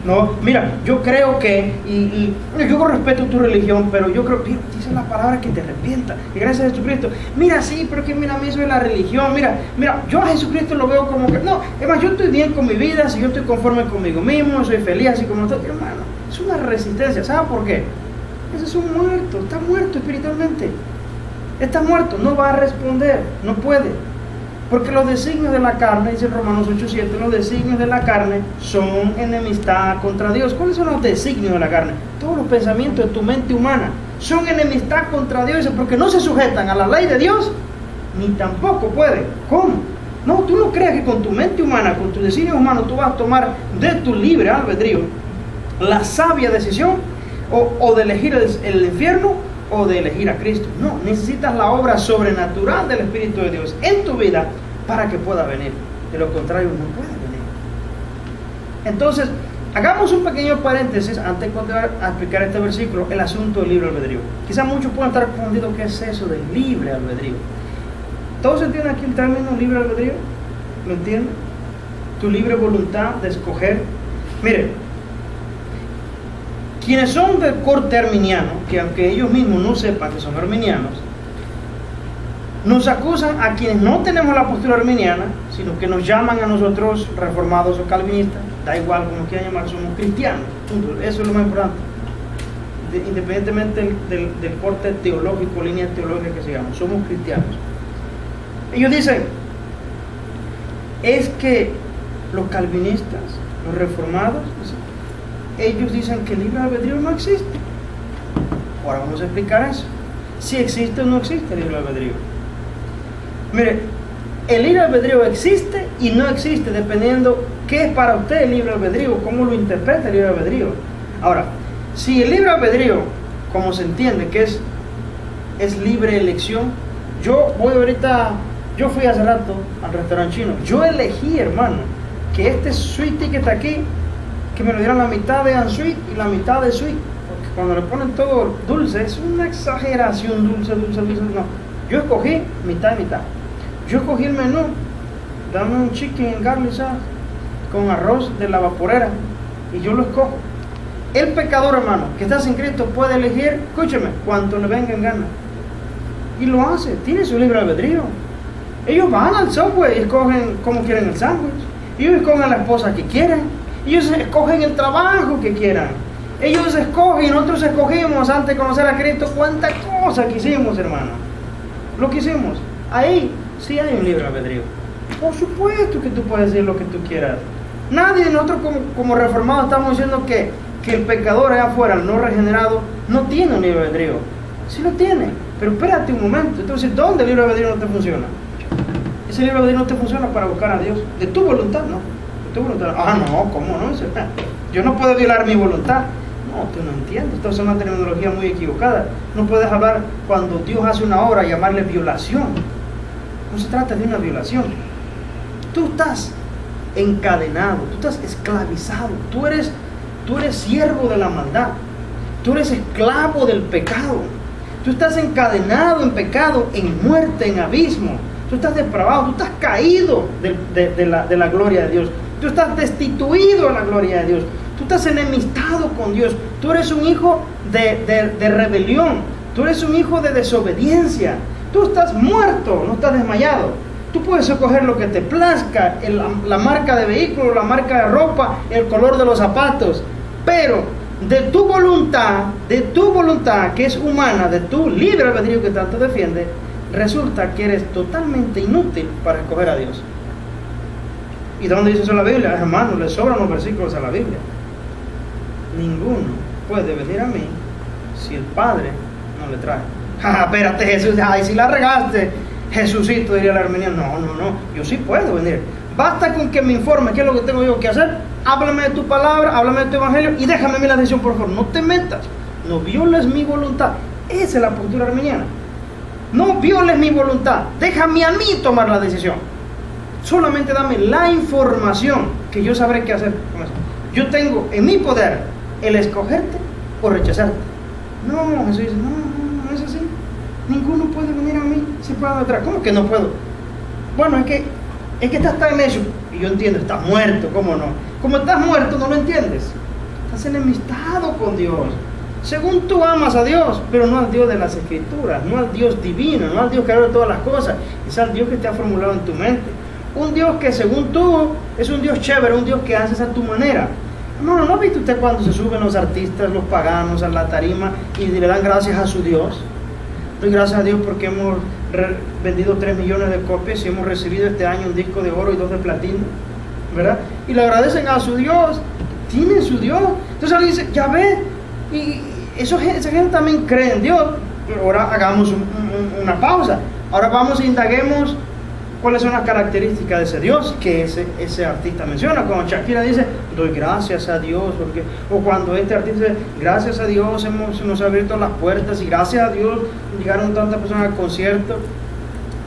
No. Mira, yo creo que, y yo con respeto a tu religión, pero yo creo que dice la palabra que te arrepienta. Y gracias a Jesucristo. Mira, sí, pero que mira, a mí eso es la religión. Mira, yo a Jesucristo lo veo como que, no, hermano, yo estoy bien con mi vida, si yo estoy conforme conmigo mismo, soy feliz así como estoy. Hermano, es una resistencia. ¿Sabes por qué? Ese es un muerto, está muerto espiritualmente. Está muerto, no va a responder, no puede. Porque los designios de la carne, dice Romanos 8:7, los designios de la carne son enemistad contra Dios. ¿Cuáles son los designios de la carne? Todos los pensamientos de tu mente humana son enemistad contra Dios, porque no se sujetan a la ley de Dios, ni tampoco pueden. ¿Cómo? No, tú no creas que con tu mente humana, con tus designios humanos, tú vas a tomar de tu libre albedrío la sabia decisión o de elegir el infierno o de elegir a Cristo. No, necesitas la obra sobrenatural del Espíritu de Dios en tu vida para que pueda venir. De lo contrario, no puede venir. Entonces, hagamos un pequeño paréntesis antes de continuar a explicar este versículo, el asunto del libre albedrío. Quizás muchos puedan estar confundidos qué es eso del libre albedrío. ¿Todos entienden aquí el término libre albedrío? ¿Lo entienden? Tu libre voluntad de escoger. Mire, quienes son del corte arminiano, que aunque ellos mismos no sepan que son arminianos, nos acusan a quienes no tenemos la postura arminiana, sino que nos llaman a nosotros reformados o calvinistas, da igual como quieran llamar, somos cristianos, punto. Eso es lo más importante, independientemente del corte teológico, línea teológica que sigamos, somos cristianos. Ellos dicen, es que los calvinistas, los reformados, ellos dicen que el libre albedrío no existe. Ahora vamos a explicar eso. Si existe o no existe el libre albedrío. Mire, el libre albedrío existe y no existe dependiendo qué es para usted el libre albedrío, cómo lo interpreta el libre albedrío. Ahora, si el libre albedrío, como se entiende que es libre elección, yo fui hace rato al restaurante chino, yo elegí, hermano, que este sweet ticket aquí, que me lo dieran la mitad de unsweet y la mitad de sweet, porque cuando le ponen todo dulce es una exageración, dulce, no. Yo escogí mitad y mitad. Yo escogí el menú, dame un chicken en garlic sauce con arroz de la vaporera, y yo lo escojo. El pecador, hermano, que está sin Cristo puede elegir, escúcheme, cuanto le venga en gana, y lo hace, tiene su libre albedrío. Ellos van al Subway y escogen cómo quieren el sándwich, ellos escogen a la esposa que quieren, ellos escogen el trabajo que quieran. Ellos escogen, y nosotros escogimos antes de conocer a Cristo cuántas cosas que hicimos, hermano. Lo que hicimos. Ahí sí hay un libre albedrío. Por supuesto que tú puedes decir lo que tú quieras. Nadie de nosotros como reformados estamos diciendo que el pecador allá afuera, el no regenerado, no tiene un libre albedrío. Sí lo tiene. Pero espérate un momento. Entonces, ¿dónde el libre albedrío no te funciona? Ese libre albedrío no te funciona para buscar a Dios. De tu voluntad, ¿no? Tu voluntad. No, ¿cómo no? Yo no puedo violar mi voluntad. No, tú no entiendes. Esto es una terminología muy equivocada. No puedes hablar cuando Dios hace una obra, llamarle violación. No se trata de una violación. Tú estás encadenado, tú estás esclavizado, tú eres siervo de la maldad, tú eres esclavo del pecado, tú estás encadenado en pecado, en muerte, en abismo. Tú estás depravado, tú estás caído de la gloria de Dios. Tú estás destituido de la gloria de Dios. Tú estás enemistado con Dios. Tú eres un hijo de rebelión. Tú eres un hijo de desobediencia. Tú estás muerto, no estás desmayado. Tú puedes escoger lo que te plazca, la marca de vehículo, la marca de ropa, el color de los zapatos. Pero de tu voluntad, que es humana, de tu libre albedrío que tanto defiende, resulta que eres totalmente inútil para escoger a Dios. ¿Y dónde dice eso la Biblia? Hermano, le sobran los versículos a la Biblia. Ninguno puede venir a mí si el Padre no le trae. Espérate, Jesús, ay, si la regaste, Jesucito, diría la armeniana. No, yo sí puedo venir. Basta con que me informe qué es lo que tengo yo que hacer. Háblame de tu palabra, háblame de tu evangelio y déjame a mí la decisión, por favor. No te metas, no violes mi voluntad. Esa es la postura armeniana. No violes mi voluntad, déjame a mí tomar la decisión. Solamente dame la información que yo sabré qué hacer con eso. Yo tengo en mi poder el escogerte o rechazarte. No, Jesús dice, no es así. Ninguno puede venir a mí si puedo atrás. ¿Cómo que no puedo? Bueno, es que estás tan necio. Y yo entiendo, estás muerto, ¿cómo no? Como estás muerto, no lo entiendes. Estás enemistado con Dios. Según tú amas a Dios, pero no al Dios de las Escrituras, no al Dios divino, no al Dios creador de todas las cosas, es al Dios que te ha formulado en tu mente. Un Dios que según tú es un Dios chévere, un Dios que haces a tu manera. Hermano, ¿no ha visto usted cuando se suben los artistas, los paganos a la tarima y le dan gracias a su Dios? Doy gracias a Dios porque hemos vendido 3 millones de copias y hemos recibido este año un disco de oro y 2 de platino, ¿verdad? Y le agradecen a su Dios, tienen su Dios. Entonces alguien dice, ya ve, y esa gente también cree en Dios. Pero ahora hagamos una pausa. Ahora vamos e indaguemos cuáles son las características de ese Dios que ese artista menciona. Cuando Shakira dice, doy gracias a Dios, porque, o cuando este artista dice, gracias a Dios se nos ha abierto las puertas y gracias a Dios llegaron tantas personas al concierto.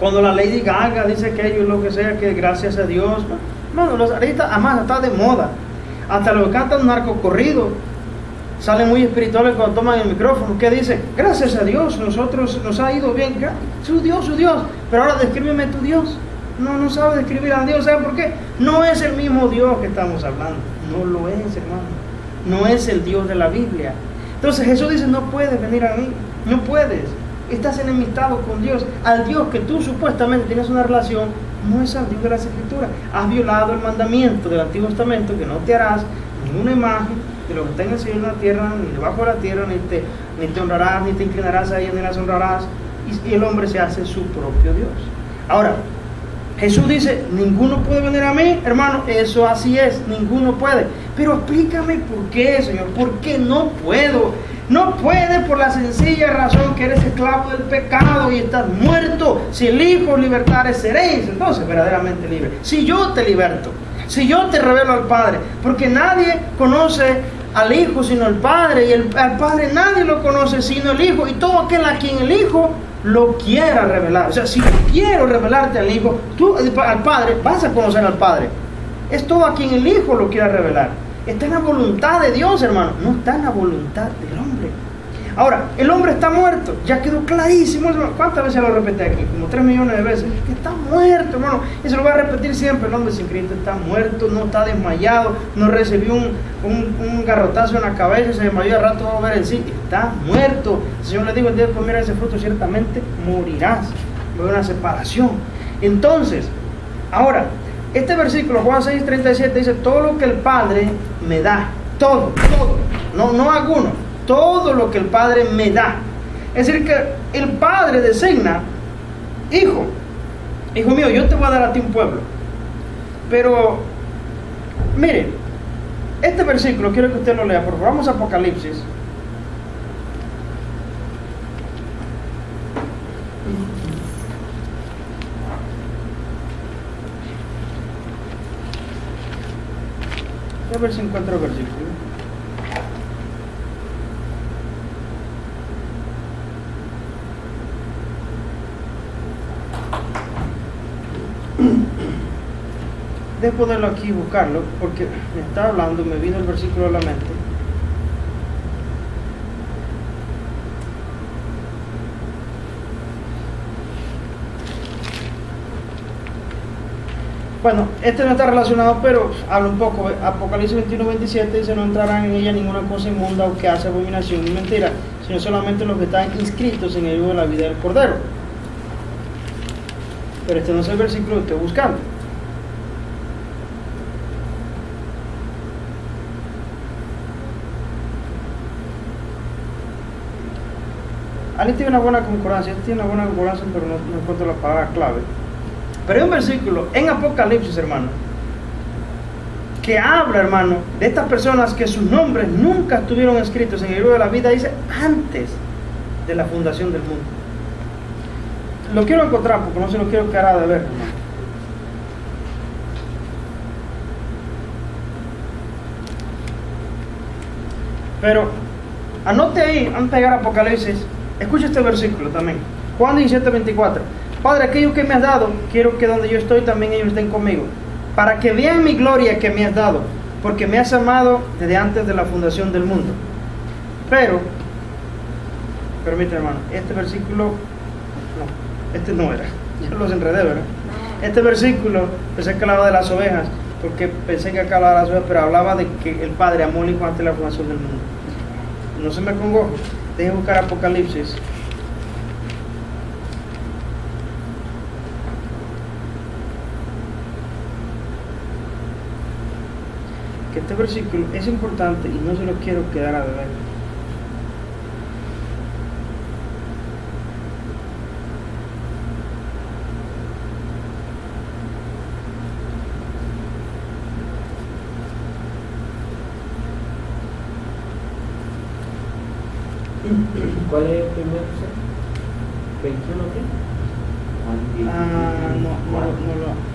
Cuando la Lady Gaga dice que ellos lo que sea, que gracias a Dios. Bueno, los artistas, además, está de moda. Hasta los que cantan narcocorrido salen muy espirituales cuando toman el micrófono. ¿Qué dicen? Gracias a Dios, nosotros nos ha ido bien. Su Dios. Pero ahora descríbeme tu Dios. No sabe describir a Dios. ¿Saben por qué? No es el mismo Dios que estamos hablando. No lo es, hermano. No es el Dios de la Biblia. Entonces Jesús dice, no puedes venir a mí. No puedes. Estás enemistado con Dios. Al Dios que tú supuestamente tienes una relación, no es al Dios de las Escrituras. Has violado el mandamiento del Antiguo Testamento, que no te harás ninguna imagen de lo que está en el cielo y en la tierra, ni debajo de la tierra, ni te honrarás, ni te inclinarás a ella, ni las honrarás. Y el hombre se hace su propio Dios. Ahora, Jesús dice, ninguno puede venir a mí, hermano, eso así es, ninguno puede. Pero explícame por qué, Señor, por qué no puedo. No puede por la sencilla razón que eres esclavo del pecado y estás muerto. Si el Hijo libertares seréis, entonces verdaderamente libre. Si yo te liberto, si yo te revelo al Padre, porque nadie conoce al Hijo sino el Padre, y al Padre nadie lo conoce sino el Hijo, y todo aquel a quien el Hijo lo quiera revelar. O sea, si yo quiero revelarte al Hijo, tú al Padre vas a conocer al Padre. Es todo a quien el Hijo lo quiera revelar. Está en la voluntad de Dios, hermano, no está en la voluntad del hombre. Ahora, el hombre está muerto, ya quedó clarísimo, hermano. ¿Cuántas veces lo repetí aquí? Como 3 millones de veces. Que está muerto, hermano. Y se lo voy a repetir siempre. El hombre sin Cristo está muerto, no está desmayado, no recibió un garrotazo en la cabeza, se desmayó y al rato va a ver el sí. Está muerto. El Señor le dijo, el día de comer ese fruto ciertamente morirás. Va a haber una separación. Entonces, ahora, este versículo, Juan 6:37, dice, todo lo que el Padre me da, todo, no alguno, todo lo que el Padre me da. Es decir, que el Padre designa, hijo mío, yo te voy a dar a ti un pueblo. Pero, miren, este versículo, quiero que usted lo lea, por favor. Vamos a Apocalipsis. A ver si encuentro el versículo. De poderlo aquí buscarlo, porque me está hablando, me vino el versículo a la mente. Bueno, este no está relacionado, pero habla un poco. Apocalipsis 21:27 dice, no entrarán en ella ninguna cosa inmunda o que hace abominación ni mentira, sino solamente los que están inscritos en el libro de la vida del Cordero. Pero este no es el versículo que estoy buscando. Alguien tiene una buena concordancia, pero no encuentro la palabra clave. Pero hay un versículo en Apocalipsis, hermano, que habla, hermano, de estas personas que sus nombres nunca estuvieron escritos en el libro de la vida, dice, antes de la fundación del mundo. Lo quiero encontrar porque no se lo quiero quedar de ver, hermano. Pero anote ahí, antes de llegar a Apocalipsis, escucha este versículo también. Juan 17:24. Padre, aquello que me has dado, quiero que donde yo estoy también ellos estén conmigo, para que vean mi gloria que me has dado, porque me has amado desde antes de la fundación del mundo. Pero, permíteme, hermano, este versículo, no, este no era, yo los enredé, ¿verdad? Este versículo, pensé que hablaba de las ovejas, porque pensé que acá hablaba de las ovejas, pero hablaba de que el Padre amó al Hijo antes de la fundación del mundo. No se me congoje, deje buscar Apocalipsis. Que este versículo es importante y no se lo quiero quedar a deber. ¿Cuál es el primero? ¿21 qué? No.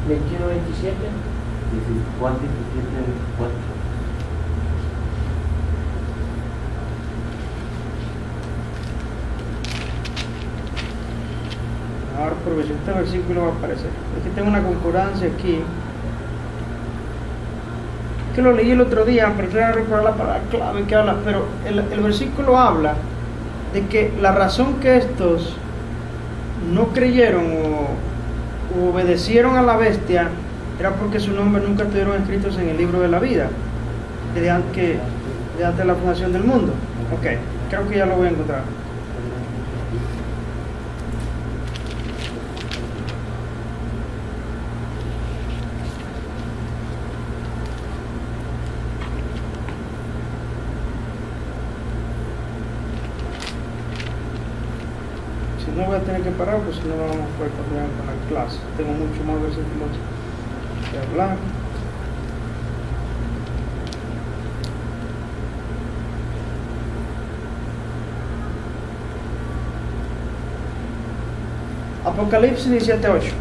21, 27. Juan 17, 4. Ahora aprovecho, este versículo va a aparecer. Es que tengo una concordancia aquí. Que lo leí el otro día, pero no recordar la palabra clave que habla. Pero el versículo habla de que la razón que estos no creyeron o obedecieron a la bestia era porque su nombre nunca estuvieron escritos en el libro de la vida desde antes de la fundación del mundo. Ok, creo que ya lo voy a encontrar. Si no voy a tener que parar, pues si no vamos a poder continuar con la clase. Tengo mucho más versículos que hablar. Apocalipsis 17:8.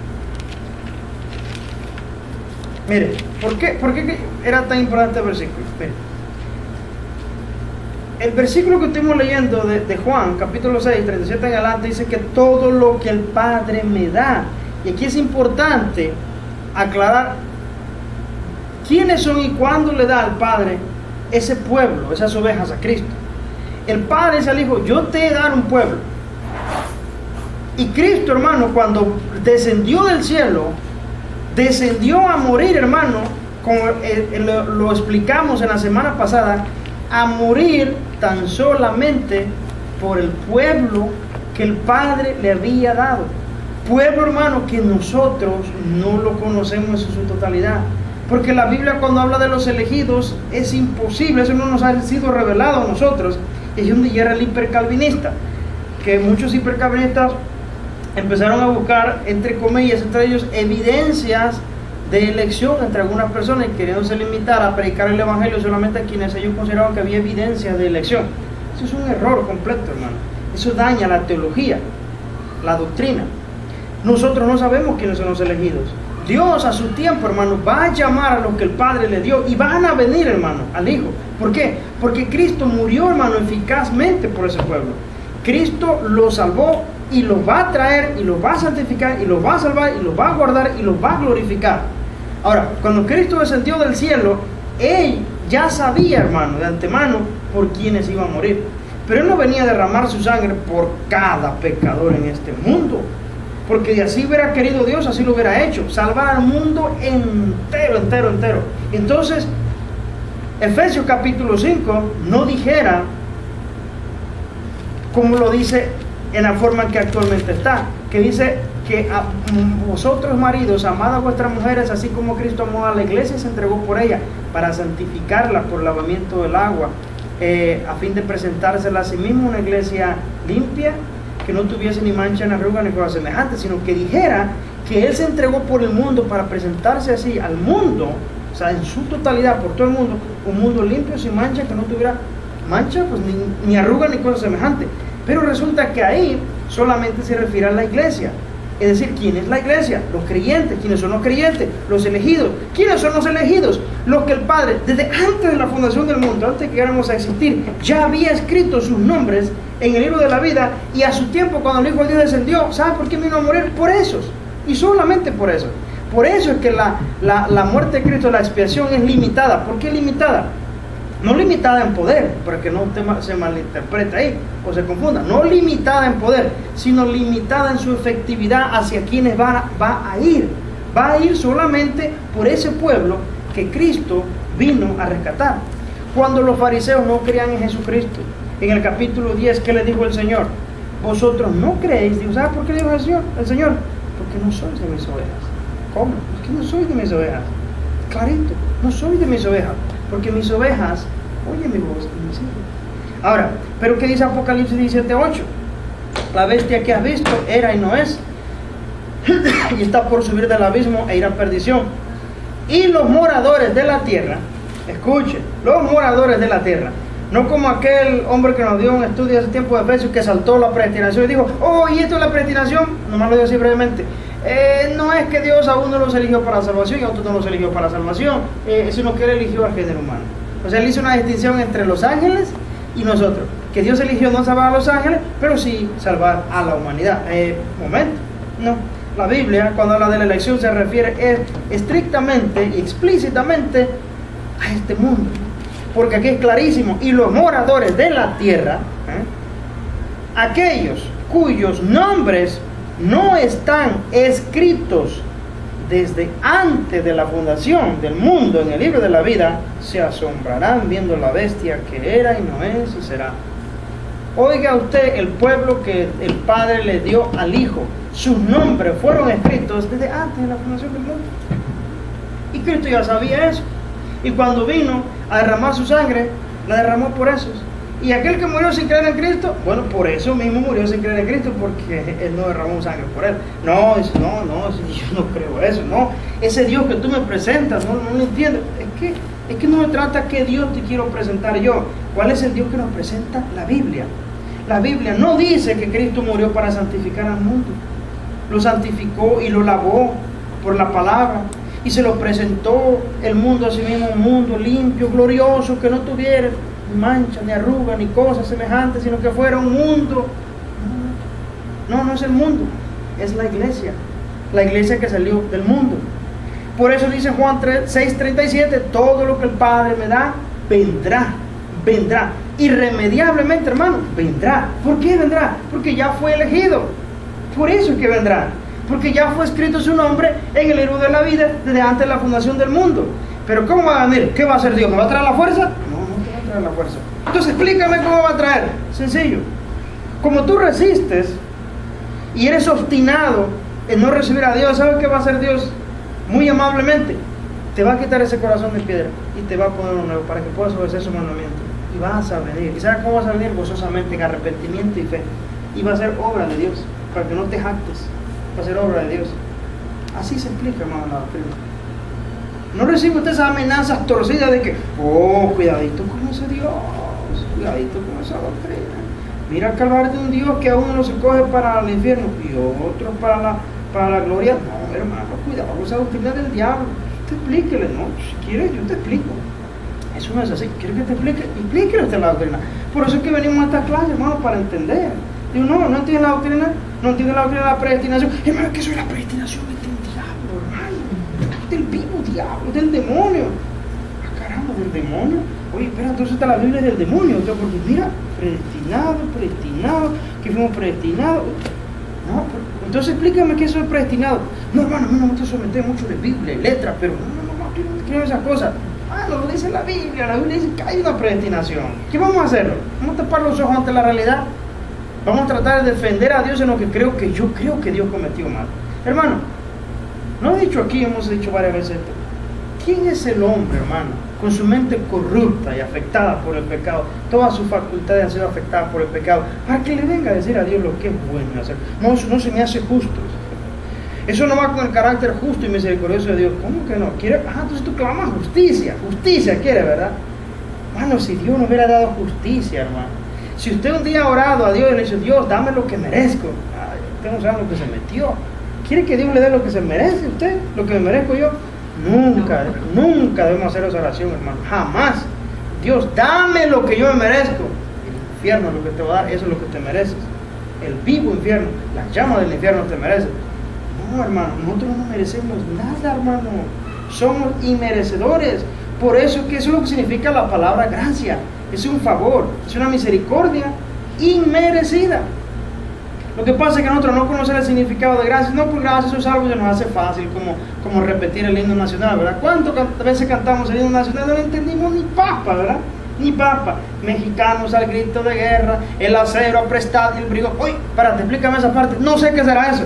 Mire, ¿por qué era tan importante el versículo? Mire, el versículo que estuvimos leyendo de Juan, capítulo 6, 37 en adelante, dice que todo lo que el Padre me da. Y aquí es importante aclarar quiénes son y cuándo le da al Padre ese pueblo, esas ovejas a Cristo. El Padre dice al Hijo, yo te he dado un pueblo. Y Cristo, hermano, cuando descendió del cielo, descendió a morir, hermano, como lo explicamos en la semana pasada, a morir tan solamente por el pueblo que el Padre le había dado. Pueblo, hermano, que nosotros no lo conocemos en su totalidad. Porque la Biblia, cuando habla de los elegidos, es imposible, eso no nos ha sido revelado a nosotros. Es donde llega el hipercalvinista, que muchos hipercalvinistas empezaron a buscar, entre comillas, entre ellos, evidencias de elección entre algunas personas y queriéndose limitar a predicar el evangelio solamente a quienes ellos consideraban que había evidencia de elección. Eso es un error completo, hermano. Eso daña la teología, la doctrina. Nosotros no sabemos quiénes son los elegidos. Dios a su tiempo, hermano, va a llamar a los que el Padre le dio y van a venir, hermano, al Hijo. ¿Por qué? Porque Cristo murió, hermano, eficazmente por ese pueblo. Cristo los salvó y los va a traer y los va a santificar y los va a salvar y los va a guardar y los va a glorificar. Ahora, cuando Cristo descendió del cielo, Él ya sabía, hermano, de antemano por quienes iba a morir. Pero Él no venía a derramar su sangre por cada pecador en este mundo. Porque de así hubiera querido Dios, así lo hubiera hecho. Salvar al mundo entero. Entonces, Efesios capítulo 5 no dijera, como lo dice en la forma en que actualmente está, que dice que a vosotros maridos, amad a vuestras mujeres, así como Cristo amó a la iglesia y se entregó por ella, para santificarla por lavamiento del agua, a fin de presentársela a sí mismo una iglesia limpia, que no tuviese ni mancha, ni arruga, ni cosa semejante, sino que dijera que Él se entregó por el mundo para presentarse así al mundo, o sea, en su totalidad, por todo el mundo, un mundo limpio, sin mancha, que no tuviera mancha, pues ni arruga, ni cosa semejante. Pero resulta que ahí solamente se refiere a la iglesia. Es decir, ¿quién es la iglesia? Los creyentes. ¿Quiénes son los creyentes? Los elegidos. ¿Quiénes son los elegidos? Los que el Padre, desde antes de la fundación del mundo, antes de que llegáramos a existir, ya había escrito sus nombres en el libro de la vida, y a su tiempo, cuando el Hijo de Dios descendió, ¿sabe por qué vino a morir? Por esos. Y solamente por eso. Por eso es que la muerte de Cristo, la expiación, es limitada. ¿Por qué limitada? No limitada en poder, para que no se malinterprete ahí o se confunda. No limitada en poder, sino limitada en su efectividad hacia quienes va a ir. Va a ir solamente por ese pueblo que Cristo vino a rescatar. Cuando los fariseos no creían en Jesucristo, en el capítulo 10, ¿qué le dijo el Señor? Vosotros no creéis. Digo, ¿sabes por qué le dijo el Señor? Porque no sois de mis ovejas. ¿Cómo? Es que no sois de mis ovejas. Clarito, no sois de mis ovejas. Porque mis ovejas oyen mi voz y me siguen. Ahora, ¿pero qué dice Apocalipsis 17:8? La bestia que has visto era y no es, y está por subir del abismo e ir a perdición. Y los moradores de la tierra, escuchen, los moradores de la tierra, no como aquel hombre que nos dio un estudio hace tiempo de Efesios que saltó la predestinación y dijo, oh, y esto es la predestinación, nomás lo digo así brevemente. No es que Dios a uno los eligió para la salvación y a otros no los eligió para la salvación, sino que Él eligió al género humano. O sea, Él hizo una distinción entre los ángeles y nosotros, que Dios eligió no salvar a los ángeles, pero sí salvar a la humanidad. Momento, no. La Biblia, cuando habla de la elección, se refiere estrictamente y explícitamente a este mundo, porque aquí es clarísimo. Y los moradores de la tierra, aquellos cuyos nombres no están escritos desde antes de la fundación del mundo en el libro de la vida, se asombrarán viendo la bestia que era y no es y será. Oiga usted, el pueblo que el Padre le dio al Hijo, sus nombres fueron escritos desde antes de la fundación del mundo. Y Cristo ya sabía eso. Y cuando vino a derramar su sangre, la derramó por esos. Y aquel que murió sin creer en Cristo, bueno, por eso mismo murió sin creer en Cristo, porque Él no derramó sangre por Él. No, yo no creo eso, no. Ese Dios que tú me presentas, no lo entiendo. Es que no me trata qué Dios te quiero presentar yo. ¿Cuál es el Dios que nos presenta? La Biblia. La Biblia no dice que Cristo murió para santificar al mundo. Lo santificó y lo lavó por la palabra. Y se lo presentó el mundo a sí mismo, un mundo limpio, glorioso, que no tuviera mancha, ni arruga, ni cosas semejantes, sino que fuera un mundo. No es el mundo, es la iglesia que salió del mundo. Por eso dice Juan 6:37, todo lo que el Padre me da, vendrá, irremediablemente, hermano, vendrá. ¿Por qué vendrá? Porque ya fue elegido, por eso es que vendrá, porque ya fue escrito su nombre en el libro de la vida desde antes de la fundación del mundo. Pero ¿cómo va a venir? ¿Qué va a hacer Dios? ¿Me va a traer la fuerza? La fuerza. Entonces explícame cómo va a traer. Sencillo. Como tú resistes y eres obstinado en no recibir a Dios, ¿sabes qué va a hacer Dios? Muy amablemente te va a quitar ese corazón de piedra y te va a poner uno nuevo para que puedas obedecer su mandamiento. Y vas a venir. ¿Y sabes cómo vas a venir? Gozosamente, en arrepentimiento y fe. Y va a ser obra de Dios, para que no te jactes. Va a ser obra de Dios. Así se explica, hermano, la doctrina. No recibe usted esas amenazas torcidas de que, oh, cuidadito con ese Dios, cuidadito con esa doctrina. Mira que hablar de un Dios que a uno se coge para el infierno y otro para la gloria. No, hermano, cuidado con esa doctrina del diablo. Usted explíquele, ¿no? Si quiere, yo te explico. Eso no es así. ¿Quiere que te explique? Explíquele usted la doctrina. Por eso es que venimos a esta clase, hermano, para entender. Digo, no entiende la doctrina, no entiende la doctrina de la predestinación. Hermano, que eso es la predestinación del diablo, hermano. Del vivo diablo, del demonio. Ah, caramba, del demonio. Oye, espera, entonces está la Biblia del demonio. Porque mira, predestinado, que fuimos predestinados. No, entonces explícame qué eso es predestinado. No, hermano, a mí no me gusta someter mucho de Biblia y letras, pero no creo esas cosas. No lo dice la Biblia dice que hay una predestinación. ¿Qué vamos a hacer? ¿Vamos a tapar los ojos ante la realidad? Vamos a tratar de defender a Dios en lo que yo creo que Dios cometió mal. Hermano, no he dicho aquí, hemos dicho varias veces esto. ¿Quién es el hombre, hermano, con su mente corrupta y afectada por el pecado? Todas sus facultades han sido afectadas por el pecado, para que le venga a decir a Dios lo que es bueno hacer. No, eso no se me hace justo. Eso no va con el carácter justo y misericordioso de Dios. ¿Cómo que no? ¿Quiere? Entonces tú clamas justicia quiere, ¿verdad? Bueno, si Dios no hubiera dado justicia, hermano. Si usted un día ha orado a Dios y le dice, Dios, dame lo que merezco. Usted no sabe lo que se metió. ¿Quiere que Dios le dé lo que se merece usted? ¿Lo que me merezco yo? Nunca debemos hacer esa oración, hermano. Jamás. Dios, dame lo que yo me merezco. El infierno es lo que te va a dar, eso es lo que te mereces. El vivo infierno, las llamas del infierno te merecen. No, hermano, nosotros no merecemos nada, hermano. Somos inmerecedores. Por eso que eso es lo que significa la palabra gracia. Es un favor, es una misericordia inmerecida. Lo que pasa es que nosotros no conocemos el significado de gracia. No, por gracia soy salvo, se nos hace fácil como repetir el himno nacional, ¿verdad? ¿Cuántas veces cantamos el himno nacional? No lo entendimos ni papa, ¿verdad? Ni papa. Mexicanos al grito de guerra, el acero aprestado y el bridón. Oye, espérate, explícame esa parte. No sé qué será eso.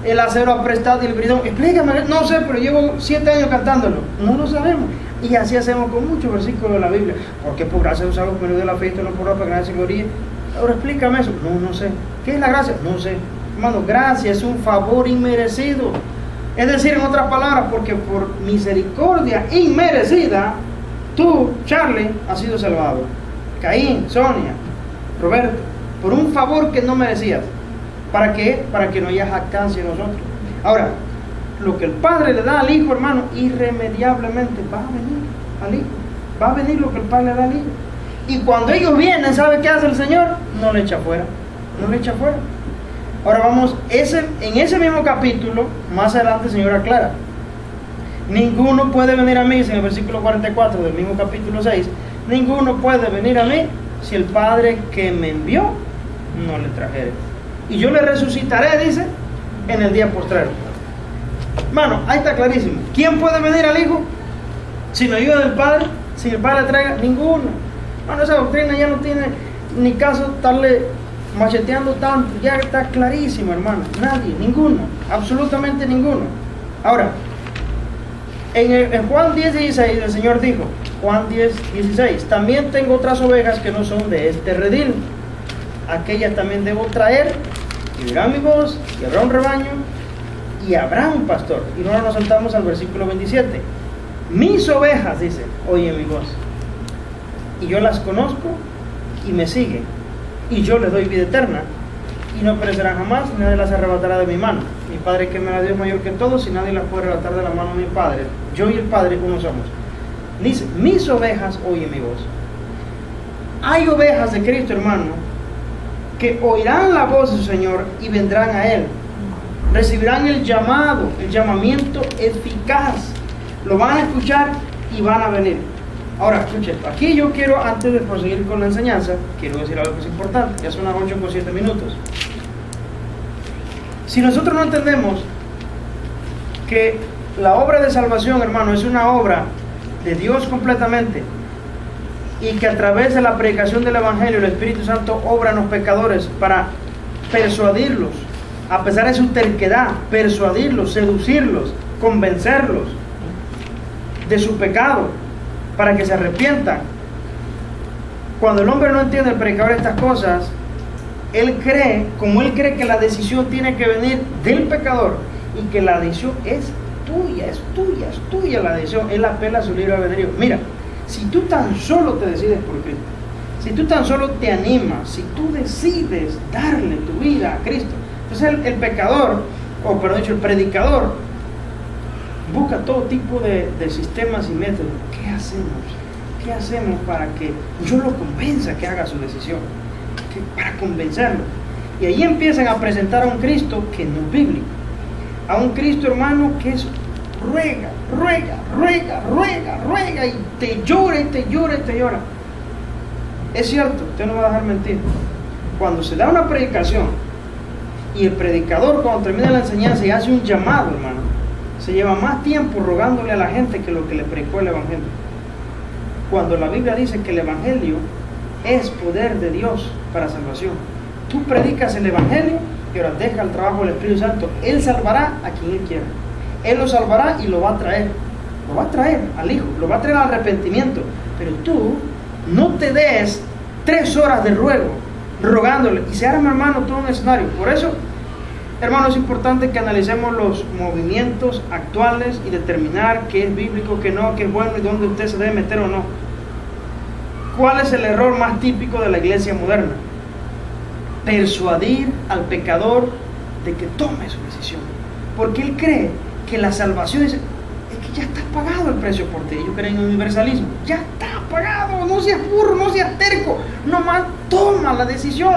El acero aprestado y el bridón. Explícame, no sé, pero llevo 7 años cantándolo. No lo sabemos. Y así hacemos con muchos versículos de la Biblia. Porque por gracia soy salvo, por medio de la fe, esto no por obra, gracia y gloria. Ahora explícame eso. No sé. ¿Qué es la gracia? No sé. Hermano, gracia es un favor inmerecido. Es decir, en otras palabras, porque por misericordia inmerecida, tú, Charlie, has sido salvado. Caín, Sonia, Roberto, por un favor que no merecías. ¿Para qué? Para que no haya jactancia en nosotros. Ahora, lo que el Padre le da al Hijo, hermano, irremediablemente va a venir al Hijo. Va a venir lo que el Padre le da al Hijo. Y cuando ellos vienen, ¿sabe qué hace el Señor? No le echa fuera. No le echa fuera. Ahora vamos, en ese mismo capítulo, más adelante el Señor aclara. Ninguno puede venir a mí, en el versículo 44 del mismo capítulo 6, ninguno puede venir a mí si el Padre que me envió no le trajere. Y yo le resucitaré, dice, en el día postrero. Hermano, ahí está clarísimo. ¿Quién puede venir al Hijo sin ayuda del Padre? Si el Padre le traiga, ninguno. Hermano, esa doctrina ya no tiene ni caso estarle macheteando tanto. Ya está clarísimo, hermano. Nadie, ninguno, absolutamente ninguno. Ahora, en Juan 10:16 el Señor dijo, Juan 10:16, también tengo otras ovejas que no son de este redil. Aquellas también debo traer, y oirán mi voz, y habrá un rebaño, y habrá un pastor. Y ahora nos saltamos al versículo 27. Mis ovejas, dice, oyen mi voz, y yo las conozco, y me siguen, y yo les doy vida eterna, y no perecerán jamás, y nadie las arrebatará de mi mano. Mi Padre que me la dio es mayor que todos, y nadie las puede arrebatar de la mano de mi Padre. Yo y el Padre uno somos. Dice, mis ovejas oyen mi voz. Hay ovejas de Cristo, hermano, que oirán la voz de su Señor y vendrán a Él. Recibirán el llamado, el llamamiento eficaz. Lo van a escuchar y van a venir. Ahora, escuchen, aquí yo quiero, antes de proseguir con la enseñanza, quiero decir algo que es importante. Ya son las 8:07 minutos. Si nosotros no entendemos que la obra de salvación, hermano, es una obra de Dios completamente, y que a través de la predicación del Evangelio el Espíritu Santo obra en los pecadores para persuadirlos, a pesar de su terquedad, persuadirlos, seducirlos, convencerlos de su pecado, para que se arrepientan. Cuando el hombre no entiende, el predicador, estas cosas, él cree que la decisión tiene que venir del pecador, y que la decisión es tuya la decisión. Él apela a su libre albedrío. Mira, si tú tan solo te decides por Cristo, si tú tan solo te animas, si tú decides darle tu vida a Cristo, entonces el pecador, o perdón dicho, el predicador, busca todo tipo de sistemas y métodos. ¿Qué hacemos? ¿Qué hacemos para que yo lo convenza que haga su decisión? Para convencerlo. Y ahí empiezan a presentar a un Cristo que no es bíblico, a un Cristo, hermano, que es ruega, y te llora, y te llora. Es cierto, usted no me va a dejar mentir. Cuando se da una predicación y el predicador, cuando termina la enseñanza y hace un llamado, hermano, se lleva más tiempo rogándole a la gente que lo que le predicó el Evangelio. Cuando la Biblia dice que el Evangelio es poder de Dios para salvación, tú predicas el Evangelio y ahora deja el trabajo del Espíritu Santo. Él salvará a quien Él quiera. Él lo salvará y lo va a traer. Lo va a traer al Hijo, lo va a traer al arrepentimiento. Pero tú no te des 3 horas de ruego, rogándole, y se arma, hermano, todo un escenario. Por eso, hermano, es importante que analicemos los movimientos actuales y determinar qué es bíblico, qué no, qué es bueno y dónde usted se debe meter o no. ¿Cuál es el error más típico de la iglesia moderna? Persuadir al pecador de que tome su decisión, porque él cree que la salvación es que ya está pagado el precio por ti. Ellos creen en el universalismo. Ya está pagado, no seas burro, no seas terco, nomás toma la decisión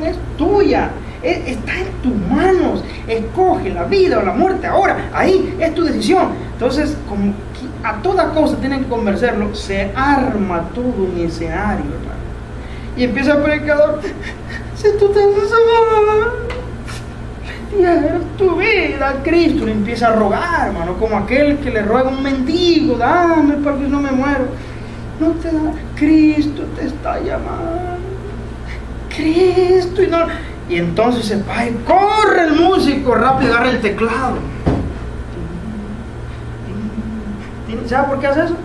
es tuya, está en tus manos, escoge la vida o la muerte ahora, ahí es tu decisión. Entonces, como a toda cosa tienen que convencerlo, se arma todo un escenario, hermano, y empieza el predicador: si tú te vas a dieras tu vida a Cristo, le empieza a rogar, hermano, como aquel que le ruega a un mendigo, dame porque no me muero. No te da, Cristo te está llamando, Cristo, y entonces se va y corre el músico rápido, agarra el teclado. ¿Sabe por qué hace eso?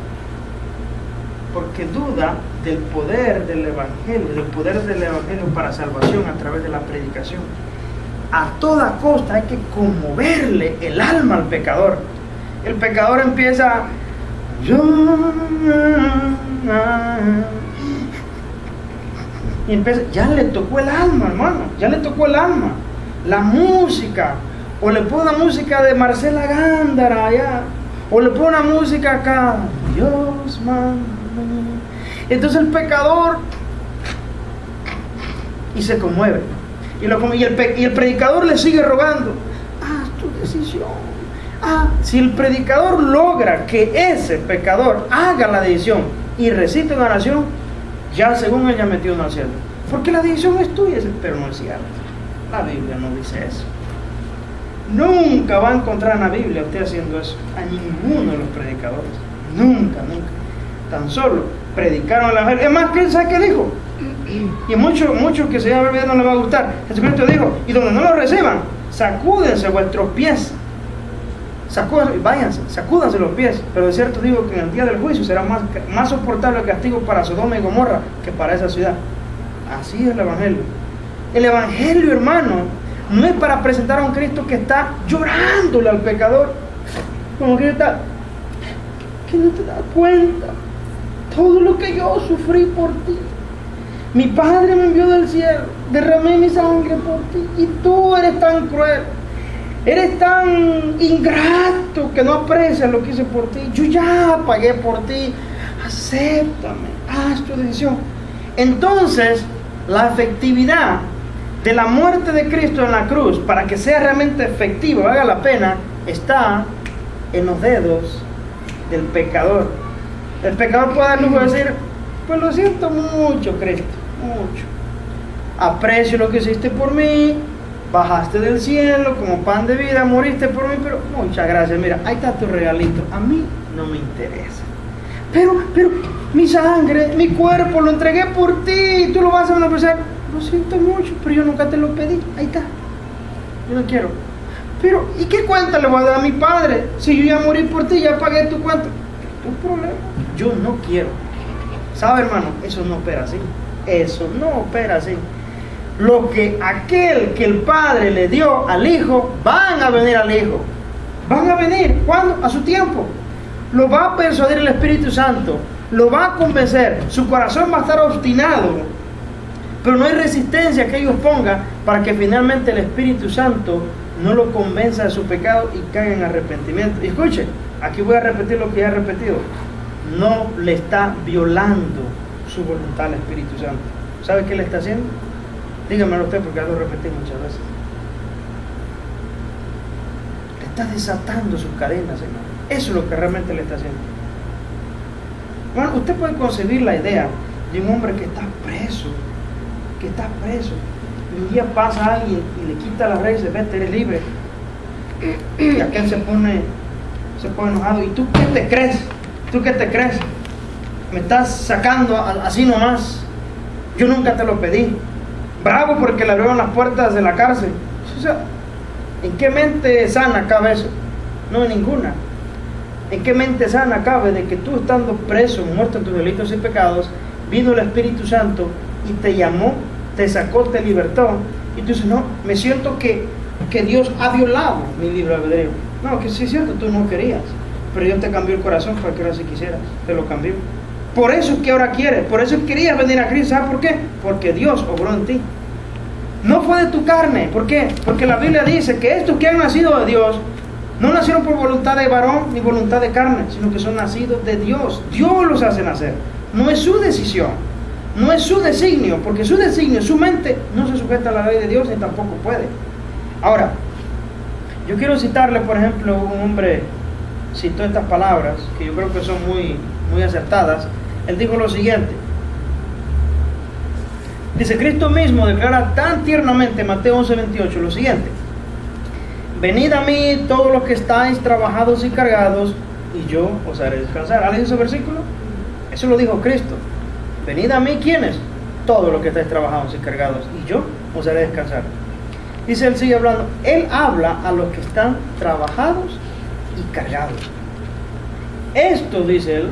Porque duda del poder del Evangelio para salvación a través de la predicación. A toda costa hay que conmoverle el alma al pecador. El pecador empieza, y empieza, ya le tocó el alma, hermano, ya le tocó el alma. La música, o le pone una música de Marcela Gándara allá, o le pone una música acá, Dios manda. Entonces el pecador y se conmueve, y el predicador le sigue rogando, haz tu decisión. Si el predicador logra que ese pecador haga la decisión y recite una oración, ya según ella metió en el cielo, porque la decisión es tuya, pero no es cierto. La Biblia no dice eso. Nunca va a encontrar en la Biblia usted haciendo eso, a ninguno de los predicadores, nunca. Tan solo predicaron el evangelio. Es más, ¿sabe qué dijo? Y muchos que se llaman Biblia no les va a gustar. Jesucristo dijo, y donde no lo reciban, sacúdense vuestros pies. Váyanse, sacúdanse los pies. Pero de cierto digo que en el día del juicio será más soportable el castigo para Sodoma y Gomorra que para esa ciudad. Así es el evangelio. El evangelio, hermano, no es para presentar a un Cristo que está llorándole al pecador, como que está, que no te das cuenta todo lo que yo sufrí por ti. Mi Padre me envió del cielo, derramé mi sangre por ti, y tú eres tan cruel, eres tan ingrato que no aprecias lo que hice por ti. Yo ya pagué por ti, acéptame, haz tu decisión. Entonces la efectividad de la muerte de Cristo en la cruz, para que sea realmente efectivo, valga la pena, está en los dedos del pecador. El pecador puede decir, pues lo siento mucho, Cristo, mucho. Aprecio lo que hiciste por mí, bajaste del cielo como pan de vida, moriste por mí, pero muchas gracias, mira, ahí está tu regalito, a mí no me interesa. Pero mi sangre, mi cuerpo lo entregué por ti, tú lo vas a beneficiar. Lo siento mucho, pero yo nunca te lo pedí, ahí está, yo no quiero. Pero, ¿y qué cuenta le voy a dar a mi Padre? Si yo ya morí por ti, ya pagué tu cuenta. Tu problema, yo no quiero. ¿Sabe, hermano? Eso no opera así. Eso no opera así. Lo que aquel que el Padre le dio al Hijo, van a venir al Hijo. Van a venir, ¿cuándo? A su tiempo. Lo va a persuadir el Espíritu Santo, lo va a convencer, su corazón va a estar obstinado, pero no hay resistencia que ellos pongan para que finalmente el Espíritu Santo no lo convenza de su pecado y caiga en arrepentimiento. Y escuche, aquí voy a repetir lo que ya he repetido. No le está violando su voluntad al Espíritu Santo. ¿Sabe qué le está haciendo? Dígamelo usted, porque ya lo repetí muchas veces. Le está desatando sus cadenas, hermano. Eso es lo que realmente le está haciendo. Bueno, usted puede concebir la idea de un hombre que está preso, y un día pasa alguien y le quita la red y dice, vete, eres libre. Y aquel se pone enojado. ¿Y tú qué te crees? ¿Tú qué te crees? Me estás sacando así nomás. Yo nunca te lo pedí. Bravo porque le abrieron las puertas de la cárcel. O sea, ¿en qué mente sana cabe eso? No, en ninguna. ¿En qué mente sana cabe de que tú, estando preso, muerto en tus delitos y pecados, vino el Espíritu Santo y te llamó, te sacó, te libertó, y tú dices, no, me siento que Dios ha violado mi libre albedrío? No, que sí es cierto, tú no querías, pero Dios te cambió el corazón para que ahora si quisieras, te lo cambió. Por eso es que ahora quieres, por eso querías venir a Cristo. ¿Sabes por qué? Porque Dios obró en ti. No fue de tu carne. ¿Por qué? Porque la Biblia dice que estos que han nacido de Dios no nacieron por voluntad de varón ni voluntad de carne, sino que son nacidos de Dios. Dios los hace nacer. No es su decisión, no es su designio, porque su designio, su mente no se sujeta a la ley de Dios ni tampoco puede. Ahora, yo quiero citarle, por ejemplo, un hombre citó estas palabras que yo creo que son muy acertadas. Él dijo lo siguiente. Dice, Cristo mismo declara tan tiernamente en Mateo 11:28 lo siguiente: venid a mí todos los que estáis trabajados y cargados, y yo os haré descansar. ¿Has leído ese versículo? Eso lo dijo Cristo. Venid a mí, ¿quiénes? Todos los que estáis trabajados y cargados, y yo os haré descansar. Dice, él sigue hablando. Él habla a los que están trabajados y cargados. Estos, dice él,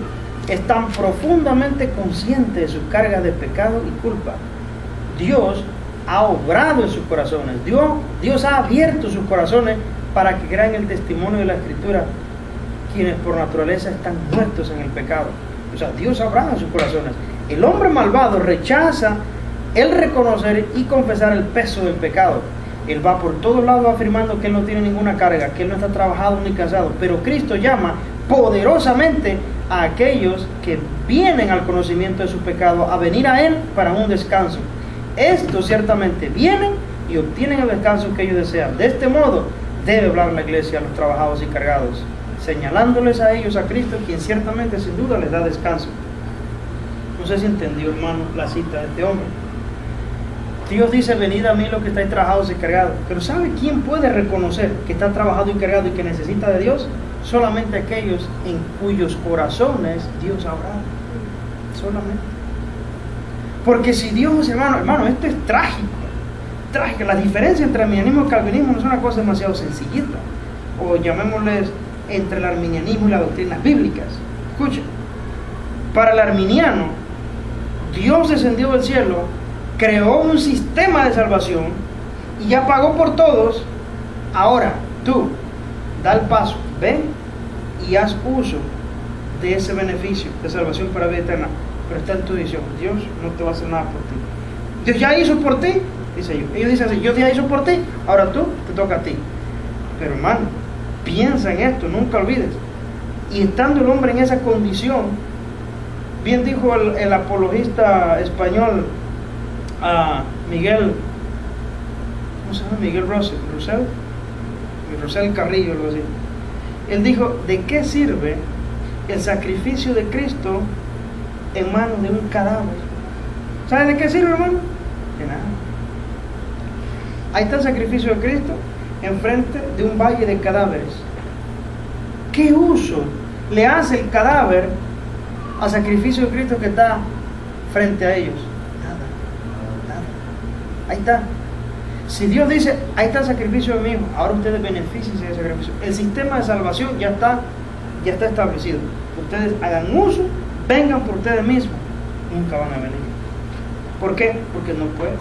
están profundamente conscientes de su carga de pecado y culpa. Dios ha obrado en sus corazones. Dios ha abierto sus corazones para que crean el testimonio de la Escritura, quienes por naturaleza están muertos en el pecado. O sea, Dios ha obrado en sus corazones. El hombre malvado rechaza el reconocer y confesar el peso del pecado. Él va por todos lados afirmando que él no tiene ninguna carga, que él no está trabajado ni cansado. Pero Cristo llama poderosamente a aquellos que vienen al conocimiento de su pecado a venir a Él para un descanso. Estos ciertamente vienen y obtienen el descanso que ellos desean. De este modo debe hablar la iglesia a los trabajados y cargados, señalándoles a ellos a Cristo, quien ciertamente sin duda les da descanso. No sé si entendió, hermano, la cita de este hombre. Dios dice, venid a mí los que estáis trabajados y cargados. Pero ¿sabe quién puede reconocer que está trabajado y cargado y que necesita de Dios? Solamente aquellos en cuyos corazones Dios ha obrado. Solamente. Porque si Dios, hermano, esto es trágico. Trágico. La diferencia entre arminianismo y calvinismo no es una cosa demasiado sencillita. O llamémosles entre el arminianismo y las doctrinas bíblicas. Escuchen. Para el arminiano, Dios descendió del cielo, creó un sistema de salvación y ya pagó por todos. Ahora, tú, da el paso, ven y haz uso de ese beneficio de salvación para vida eterna. Pero está en tu decisión. Dios no te va a hacer nada por ti. Dios ya hizo por ti, dice yo. Ellos dicen así, Dios ya hizo por ti, ahora tú, te toca a ti. Pero hermano, piensa en esto, nunca olvides. Y estando el hombre en esa condición, bien dijo el apologista español Miguel, ¿cómo se llama? Miguel Rosell Carrillo, algo así. Él dijo, ¿de qué sirve el sacrificio de Cristo en manos de un cadáver? ¿Sabe de qué sirve, hermano? De nada. Ahí está el sacrificio de Cristo enfrente de un valle de cadáveres. ¿Qué uso le hace el cadáver al sacrificio de Cristo que está frente a ellos? Nada. Ahí está. Si Dios dice, ahí está el sacrificio de mi hijo, ahora ustedes beneficien de ese sacrificio. El sistema de salvación ya está establecido. Ustedes hagan uso, vengan por ustedes mismos. Nunca van a venir. ¿Por qué? Porque no pueden.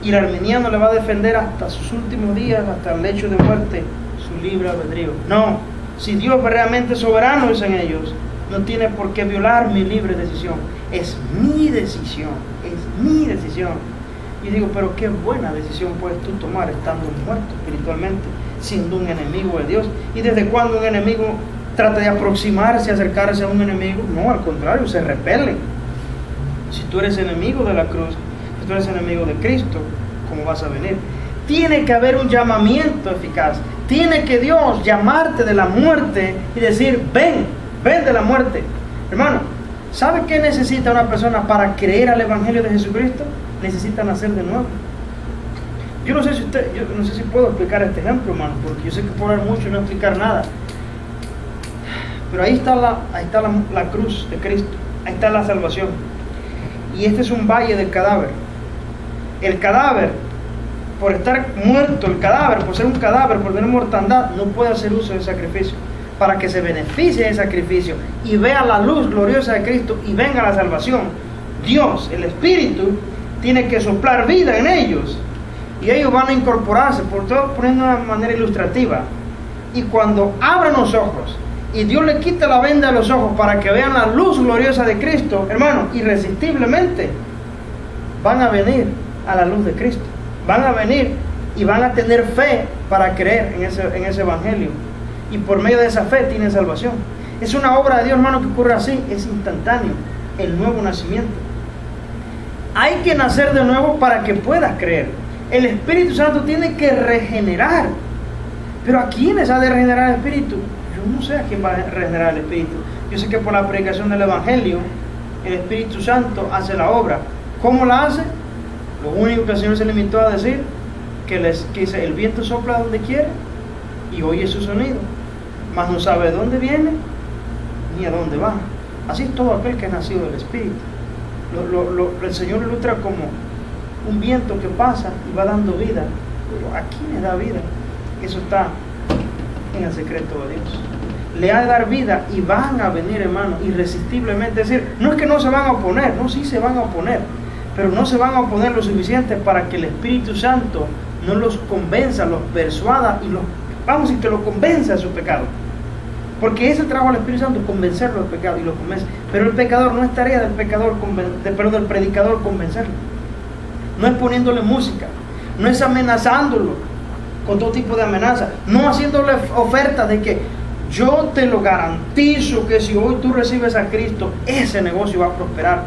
Y el arminiano le va a defender hasta sus últimos días, hasta el lecho de muerte, su libre albedrío. No, si Dios es realmente soberano, dicen ellos, no tiene por qué violar mi libre decisión. Es mi decisión, es mi decisión. Y digo, pero qué buena decisión puedes tú tomar estando muerto espiritualmente, siendo un enemigo de Dios. ¿Y desde cuándo un enemigo trata de aproximarse, acercarse a un enemigo? No, al contrario, se repelen. Si tú eres enemigo de la cruz, si tú eres enemigo de Cristo, ¿cómo vas a venir? Tiene que haber un llamamiento eficaz. Tiene que Dios llamarte de la muerte y decir, ven de la muerte. Hermano, ¿sabe qué necesita una persona para creer al Evangelio de Jesucristo? Necesita nacer de nuevo. Yo no sé si puedo explicar este ejemplo, hermano, porque yo sé que puedo hablar mucho y no explicar nada. Pero ahí está la cruz de Cristo, ahí está la salvación. Y este es un valle del cadáver. El cadáver, por estar muerto, el cadáver, por ser un cadáver, por tener mortandad, no puede hacer uso del sacrificio. Para que se beneficie del sacrificio y vea la luz gloriosa de Cristo y venga la salvación, Dios, el Espíritu, tiene que soplar vida en ellos y ellos van a incorporarse, por todo poniendo de una manera ilustrativa. Y cuando abran los ojos y Dios le quita la venda de los ojos para que vean la luz gloriosa de Cristo, hermano, irresistiblemente van a venir a la luz de Cristo, van a venir y van a tener fe para creer en ese evangelio, y por medio de esa fe tienen salvación. Es una obra de Dios, hermano, que ocurre así, es instantáneo, el nuevo nacimiento. Hay que nacer de nuevo para que puedas creer. El Espíritu Santo tiene que regenerar. Pero ¿a quiénes ha de regenerar el Espíritu? Yo no sé a quién va a regenerar el Espíritu. Yo sé que por la predicación del Evangelio, el Espíritu Santo hace la obra. ¿Cómo la hace? Lo único que el Señor se limitó a decir, que dice, el viento sopla donde quiere y oye su sonido, mas no sabe de dónde viene ni a dónde va. Así es todo aquel que es nacido del Espíritu. El Señor lo ilustra como un viento que pasa y va dando vida. Pero ¿a quién le da vida? Eso está en el secreto de Dios. Le ha de dar vida y van a venir, hermano, irresistiblemente. Es decir, no es que no se van a oponer, no, sí se van a oponer, pero no se van a oponer lo suficiente para que el Espíritu Santo no los convenza, los persuada y vamos a decir, que los convenza de su pecado. Porque ese trabajo del Espíritu Santo, convencerlo del pecado, y lo convence. Pero el pecador no es tarea del pecador, del predicador convencerlo. No es poniéndole música, no es amenazándolo con todo tipo de amenaza, no haciéndole ofertas de que yo te lo garantizo que si hoy tú recibes a Cristo, ese negocio va a prosperar.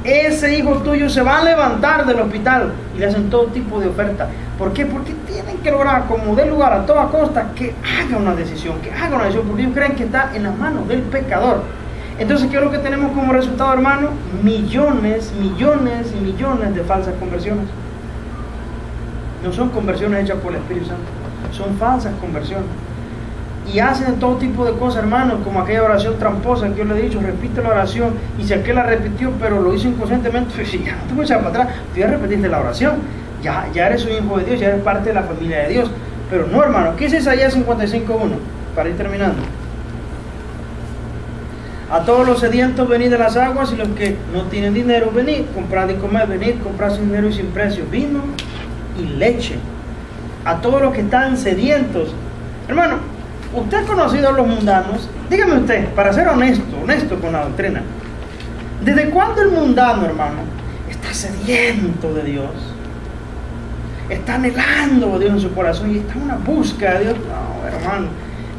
Ese hijo tuyo se va a levantar del hospital, y le hacen todo tipo de ofertas. ¿Por qué? Porque tienen que lograr, como dé lugar a toda costa, que haga una decisión, porque ellos creen que está en las manos del pecador. Entonces, ¿qué es lo que tenemos como resultado, hermano? Millones y millones de falsas conversiones. No son conversiones hechas por el Espíritu Santo, son falsas conversiones. Y hacen todo tipo de cosas, hermanos, como aquella oración tramposa que yo le he dicho, repite la oración, y si aquel la repitió, pero lo hizo inconscientemente, pues ya no te puedes echar para atrás, tú ya repetiste la oración, ya eres un hijo de Dios, ya eres parte de la familia de Dios. Pero no, hermano, ¿qué es Isaías 55:1? Para ir terminando. A todos los sedientos venid de las aguas, y los que no tienen dinero, venid, comprad y comed, venid, comprad sin dinero y sin precio, vino y leche. A todos los que están sedientos. Hermano, usted ha conocido a los mundanos. Dígame usted, para ser honesto con la doctrina, ¿desde cuándo el mundano, hermano, está sediento de Dios? Está anhelando a Dios en su corazón y está en una búsqueda de Dios. No, hermano,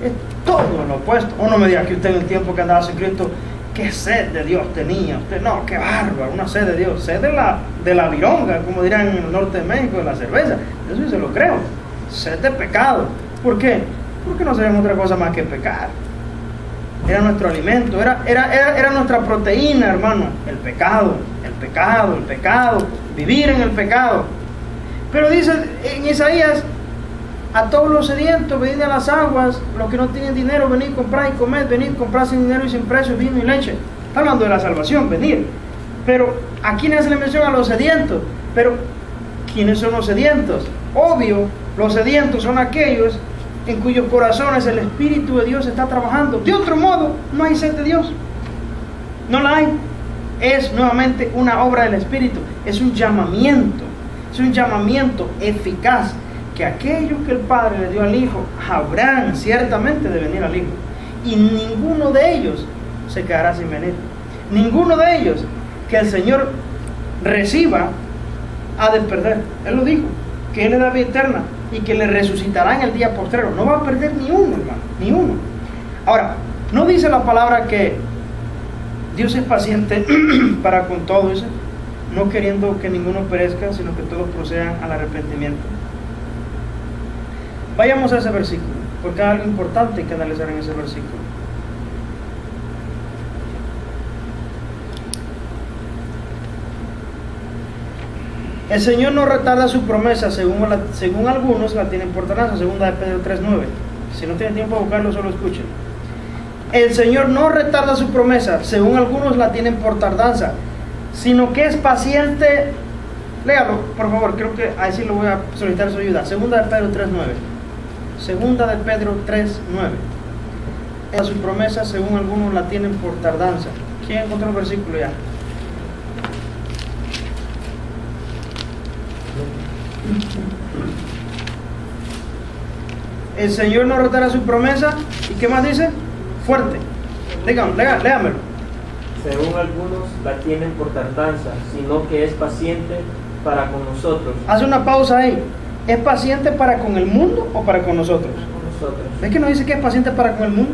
es todo lo opuesto. O no me diga que usted en el tiempo que andaba sin Cristo, qué sed de Dios tenía. Usted, no, qué bárbaro, una sed de Dios. Sed de la vironga, como dirán en el norte de México, de la cerveza. Eso sí se lo creo. Sed de pecado. ¿Por qué? Porque no sabemos otra cosa más que pecar. Era nuestro alimento, era nuestra proteína, hermano. El pecado, vivir en el pecado. Pero dice en Isaías, a todos los sedientos, venid a las aguas, los que no tienen dinero, venid, comprad y comed, venid, comprad sin dinero y sin precio, vino y leche. Está hablando de la salvación, venir. Pero ¿a quiénes se le menciona? A los sedientos. Pero ¿quiénes son los sedientos? Obvio, los sedientos son aquellos en cuyos corazones el Espíritu de Dios está trabajando. De otro modo, no hay sed de Dios. No la hay. Es nuevamente una obra del Espíritu. Es un llamamiento. Es un llamamiento eficaz. Que aquellos que el Padre le dio al Hijo habrán ciertamente de venir al Hijo. Y ninguno de ellos se quedará sin venir. Ninguno de ellos que el Señor reciba ha de perder. Él lo dijo, que Él le da vida eterna y que le resucitará en el día postrero. No va a perder ni uno, hermano, ni uno. Ahora, no dice la palabra que Dios es paciente para con todo eso, no queriendo que ninguno perezca, sino que todos procedan al arrepentimiento. Vayamos a ese versículo, porque hay algo importante que analizar en ese versículo. El Señor no retarda su promesa, según algunos la tienen por tardanza, segunda de Pedro 3:9. Si no tienen tiempo de buscarlo, solo escuchen. El Señor no retarda su promesa, según algunos la tienen por tardanza, sino que es paciente. Léalo, por favor, creo que ahí sí lo voy a solicitar su ayuda. Segunda de Pedro 3:9. Segunda de Pedro 3:9. Su promesa, según algunos la tienen por tardanza. ¿Quién encontró el versículo ya? El Señor no retará su promesa. ¿Y qué más dice? Fuerte. Léamelo. Según algunos la tienen por tardanza, sino que es paciente para con nosotros. Hace una pausa ahí. ¿Es paciente para con el mundo o para con nosotros? Con nosotros. ¿Ves que no dice que es paciente para con el mundo?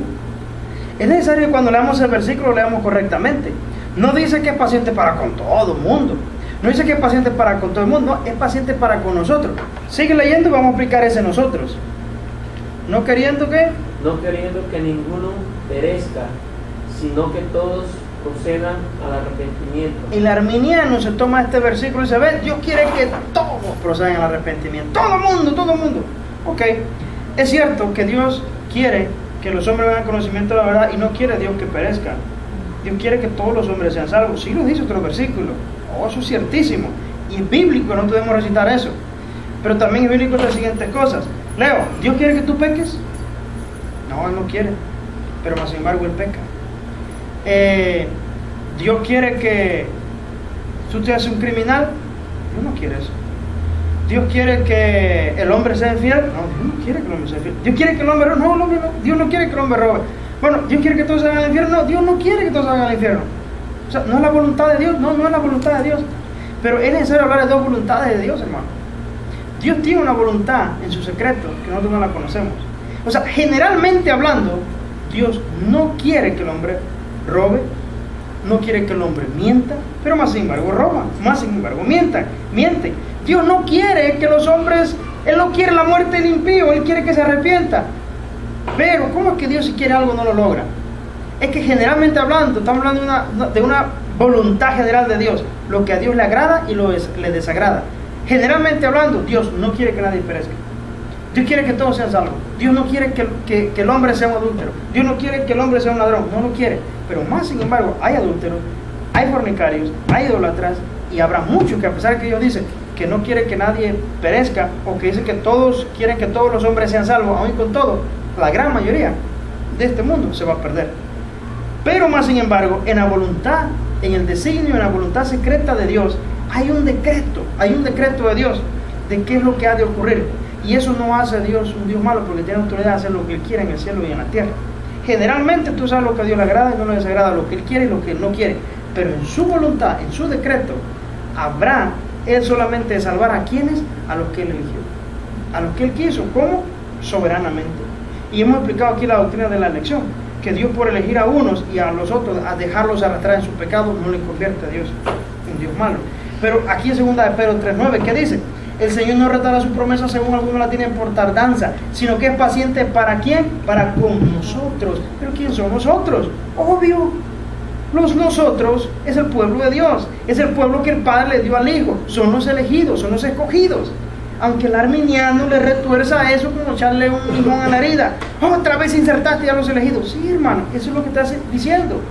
Es necesario que cuando leamos el versículo lo leamos correctamente. No dice que es paciente para con todo el mundo. No dice que es paciente para con todo el mundo. No, es paciente para con nosotros. Sigue leyendo y vamos a aplicar ese nosotros. No queriendo que ninguno perezca, sino que todos procedan al arrepentimiento. El arminiano se toma este versículo y dice, ve, Dios quiere que todos procedan al arrepentimiento. Todo el mundo. Ok, es cierto que Dios quiere que los hombres vengan al conocimiento de la verdad y no quiere Dios que perezcan. Dios quiere que todos los hombres sean salvos. Sí lo dice otro versículo. Oh, eso es ciertísimo. Y es bíblico, no podemos recitar eso. Pero también es bíblico las siguientes cosas. Leo, ¿Dios quiere que tú peques? No, Él no quiere. Pero más sin embargo Él peca. Dios quiere que tú te hagas un criminal. Dios no quiere eso. Dios quiere que el hombre sea infiel. No, Dios no quiere que el hombre sea infiel. Dios quiere que el hombre robe. No, Dios no quiere que el hombre robe. Bueno, Dios quiere que todos se hagan al infierno. No, Dios no quiere que todos se hagan al infierno. O sea, no es la voluntad de Dios. No es la voluntad de Dios. Pero es necesario hablar de dos voluntades de Dios, hermano. Dios tiene una voluntad en su secreto que nosotros no la conocemos. O sea, generalmente hablando, Dios no quiere que el hombre robe, no quiere que el hombre mienta, pero más sin embargo roba, más sin embargo miente. Dios no quiere que los hombres, Él no quiere la muerte del impío, Él quiere que se arrepienta. Pero, ¿cómo es que Dios si quiere algo no lo logra? Es que generalmente hablando, estamos hablando de una voluntad general de Dios, lo que a Dios le agrada y le desagrada. Generalmente hablando, Dios no quiere que nadie perezca. Dios quiere que todos sean salvos. Dios no quiere que el hombre sea un adúltero. Dios no quiere que el hombre sea un ladrón. No lo quiere. Pero más sin embargo, hay adúlteros, hay fornicarios, hay idólatras, y habrá muchos que, a pesar de que Dios dice que no quiere que nadie perezca, o que dice que todos quieren que todos los hombres sean salvos, aún con todo, la gran mayoría de este mundo se va a perder. Pero más sin embargo, en la voluntad, en el designio, en la voluntad secreta de Dios, hay un decreto de Dios de qué es lo que ha de ocurrir. Y eso no hace a Dios un Dios malo, porque tiene autoridad de hacer lo que Él quiere en el cielo y en la tierra. Generalmente tú sabes lo que a Dios le agrada y no le desagrada, lo que Él quiere y lo que Él no quiere. Pero en su voluntad, en su decreto, habrá Él solamente de salvar a quienes, a los que Él eligió, a los que Él quiso. ¿Cómo? Soberanamente. Y hemos explicado aquí la doctrina de la elección, que Dios, por elegir a unos y a los otros, a dejarlos arrastrar en sus pecados, no le convierte a Dios en Dios malo. Pero aquí en 2 de Pedro 3:9, ¿qué dice? El Señor no retarda su promesa según algunos la tienen por tardanza, sino que es paciente. ¿Para quién? Para con nosotros. ¿Pero quién son nosotros? Obvio, los nosotros es el pueblo de Dios, es el pueblo que el Padre le dio al Hijo, son los elegidos, son los escogidos. Aunque el arminiano le retuerza a eso como echarle un limón a la herida. Otra vez insertaste a los elegidos. Sí, hermano, eso es lo que está diciendo,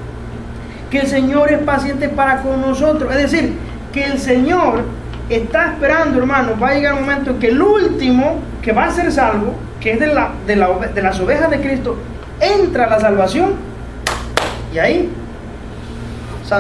que el Señor es paciente para con nosotros. Es decir, que el Señor está esperando, hermano. Va a llegar un momento en que el último que va a ser salvo, que es de las ovejas de Cristo, entra a la salvación, y ahí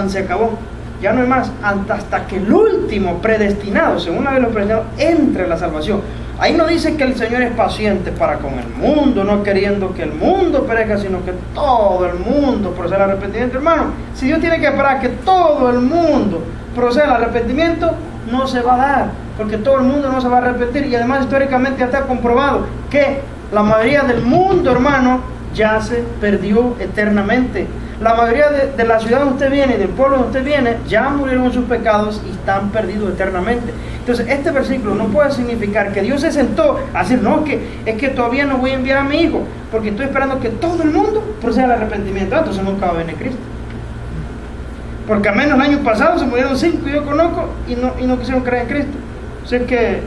se acabó. Ya no hay más, hasta que el último predestinado, según la ley de los predestinados, entre a la salvación. Ahí no dice que el Señor es paciente para con el mundo, no queriendo que el mundo perezca, sino que todo el mundo proceda al arrepentimiento. Hermano, si Dios tiene que esperar que todo el mundo proceda al arrepentimiento, no se va a dar, porque todo el mundo no se va a arrepentir. Y además históricamente ya está comprobado que la mayoría del mundo, hermano, ya se perdió eternamente. La mayoría de la ciudad donde usted viene y del pueblo donde usted viene ya murieron en sus pecados y están perdidos eternamente. Entonces este versículo no puede significar que Dios se sentó a decir, no, es que todavía no voy a enviar a mi hijo porque estoy esperando que todo el mundo proceda al arrepentimiento. Entonces nunca va a venir Cristo, porque al menos el año pasado se murieron 5 yo conozco y no quisieron creer en Cristo. O sea que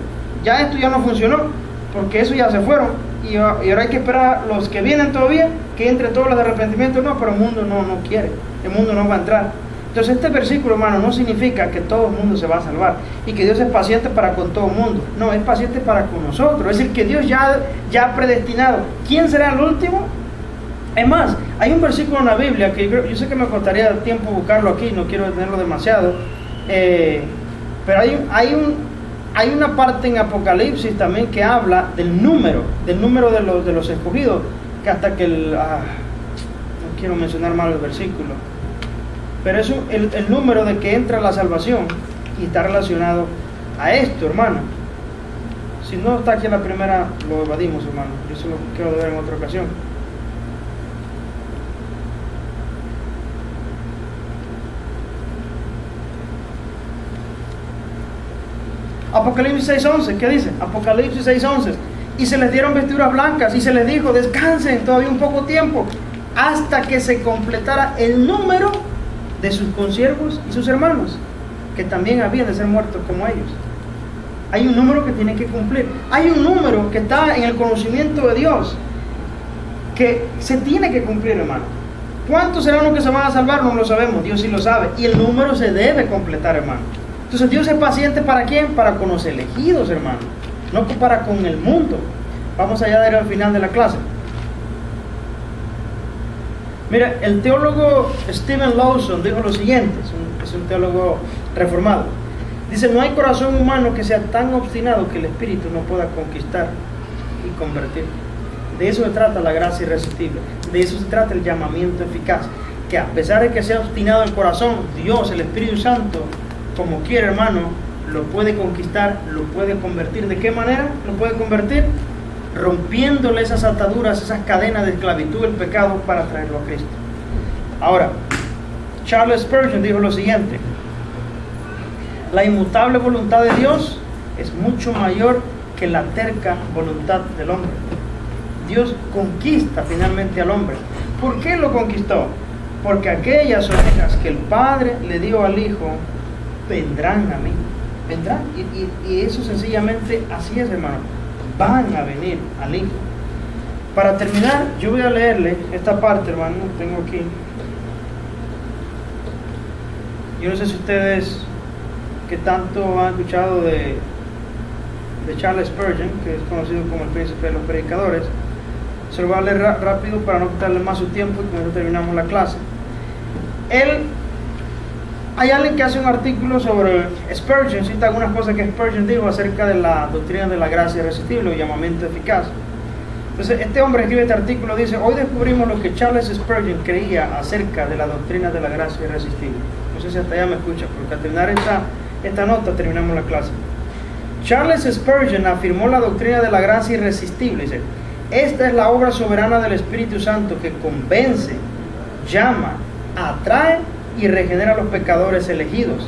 ya esto ya no funcionó, porque eso ya se fueron. Y ahora hay que esperar los que vienen todavía, que entre todos los de arrepentimiento. No, pero el mundo no quiere, el mundo no va a entrar. Entonces este versículo, hermano, no significa que todo el mundo se va a salvar y que Dios es paciente para con todo el mundo. No, es paciente para con nosotros. Es decir, que Dios ya ha predestinado quién será el último. Es más, hay un versículo en la Biblia que yo sé que me costaría tiempo buscarlo aquí, no quiero detenerlo demasiado, pero hay una parte en Apocalipsis también que habla del número de los escogidos, que hasta que no quiero mencionar mal el versículo, pero es el número de que entra la salvación y está relacionado a esto, hermano. Si no está aquí en la primera, lo evadimos, hermano. Yo se lo quiero ver en otra ocasión. Apocalipsis 6:11, ¿qué dice? Apocalipsis 6:11. Y se les dieron vestiduras blancas y se les dijo, descansen todavía un poco tiempo hasta que se completara el número de sus consiervos y sus hermanos, que también habían de ser muertos como ellos. Hay un número que tiene que cumplir. Hay un número que está en el conocimiento de Dios, que se tiene que cumplir, hermano. ¿Cuántos serán los que se van a salvar? No lo sabemos, Dios sí lo sabe. Y el número se debe completar, hermano. Entonces Dios es paciente, ¿para quién? Para con los elegidos, hermano, no para con el mundo. Vamos allá a ir al final de la clase. Mira, el teólogo Stephen Lawson dijo lo siguiente, es un teólogo reformado. Dice: no hay corazón humano que sea tan obstinado que el espíritu no pueda conquistar y convertir. De eso se trata la gracia irresistible, de eso se trata el llamamiento eficaz, que a pesar de que sea obstinado el corazón, Dios, el Espíritu Santo, como quiere, hermano, lo puede conquistar, lo puede convertir. ¿De qué manera lo puede convertir? Rompiéndole esas ataduras, esas cadenas de esclavitud del pecado para traerlo a Cristo. Ahora, Charles Spurgeon dijo lo siguiente: la inmutable voluntad de Dios es mucho mayor que la terca voluntad del hombre. Dios conquista finalmente al hombre. ¿Por qué lo conquistó? Porque aquellas ovejas que el Padre le dio al Hijo vendrán a mí. Vendrán. Y eso sencillamente así es, hermano. Van a venir al Hijo. Para terminar, yo voy a leerle esta parte, hermano. Tengo aquí. Yo no sé si ustedes que tanto han escuchado de Charles Spurgeon, que es conocido como el príncipe de los predicadores. Se lo voy a leer rápido para no quitarle más su tiempo y con eso terminamos la clase. Hay alguien que hace un artículo sobre Spurgeon, cita algunas cosas que Spurgeon dijo acerca de la doctrina de la gracia irresistible o llamamiento eficaz. Entonces este hombre escribe este artículo, dice: hoy descubrimos lo que Charles Spurgeon creía acerca de la doctrina de la gracia irresistible. No sé si hasta allá me escucha, porque al terminar esta nota terminamos la clase. Charles Spurgeon afirmó la doctrina de la gracia irresistible. Dice: esta es la obra soberana del Espíritu Santo que convence, llama, atrae y regenera a los pecadores elegidos.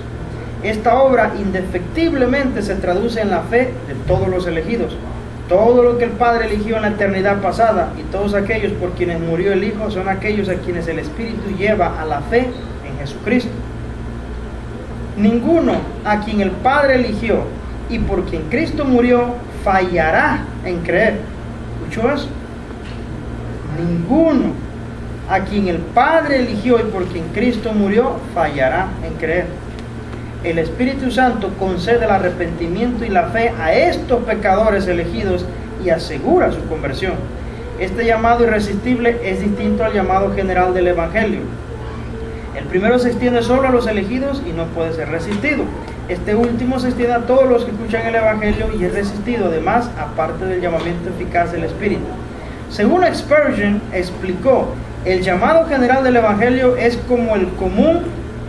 Esta obra indefectiblemente se traduce en la fe de todos los elegidos. Todo lo que el Padre eligió en la eternidad pasada y todos aquellos por quienes murió el Hijo son aquellos a quienes el Espíritu lleva a la fe en Jesucristo. Ninguno a quien el Padre eligió y por quien Cristo murió fallará en creer. ¿Escuchó eso? Ninguno a quien el Padre eligió y por quien Cristo murió fallará en creer. El Espíritu Santo concede el arrepentimiento y la fe a estos pecadores elegidos y asegura su conversión. Este llamado irresistible es distinto al llamado general del Evangelio. El primero se extiende solo a los elegidos y no puede ser resistido. Este último se extiende a todos los que escuchan el Evangelio y es resistido, además, aparte del llamamiento eficaz del Espíritu. Según Spurgeon explicó, el llamado general del Evangelio es como el común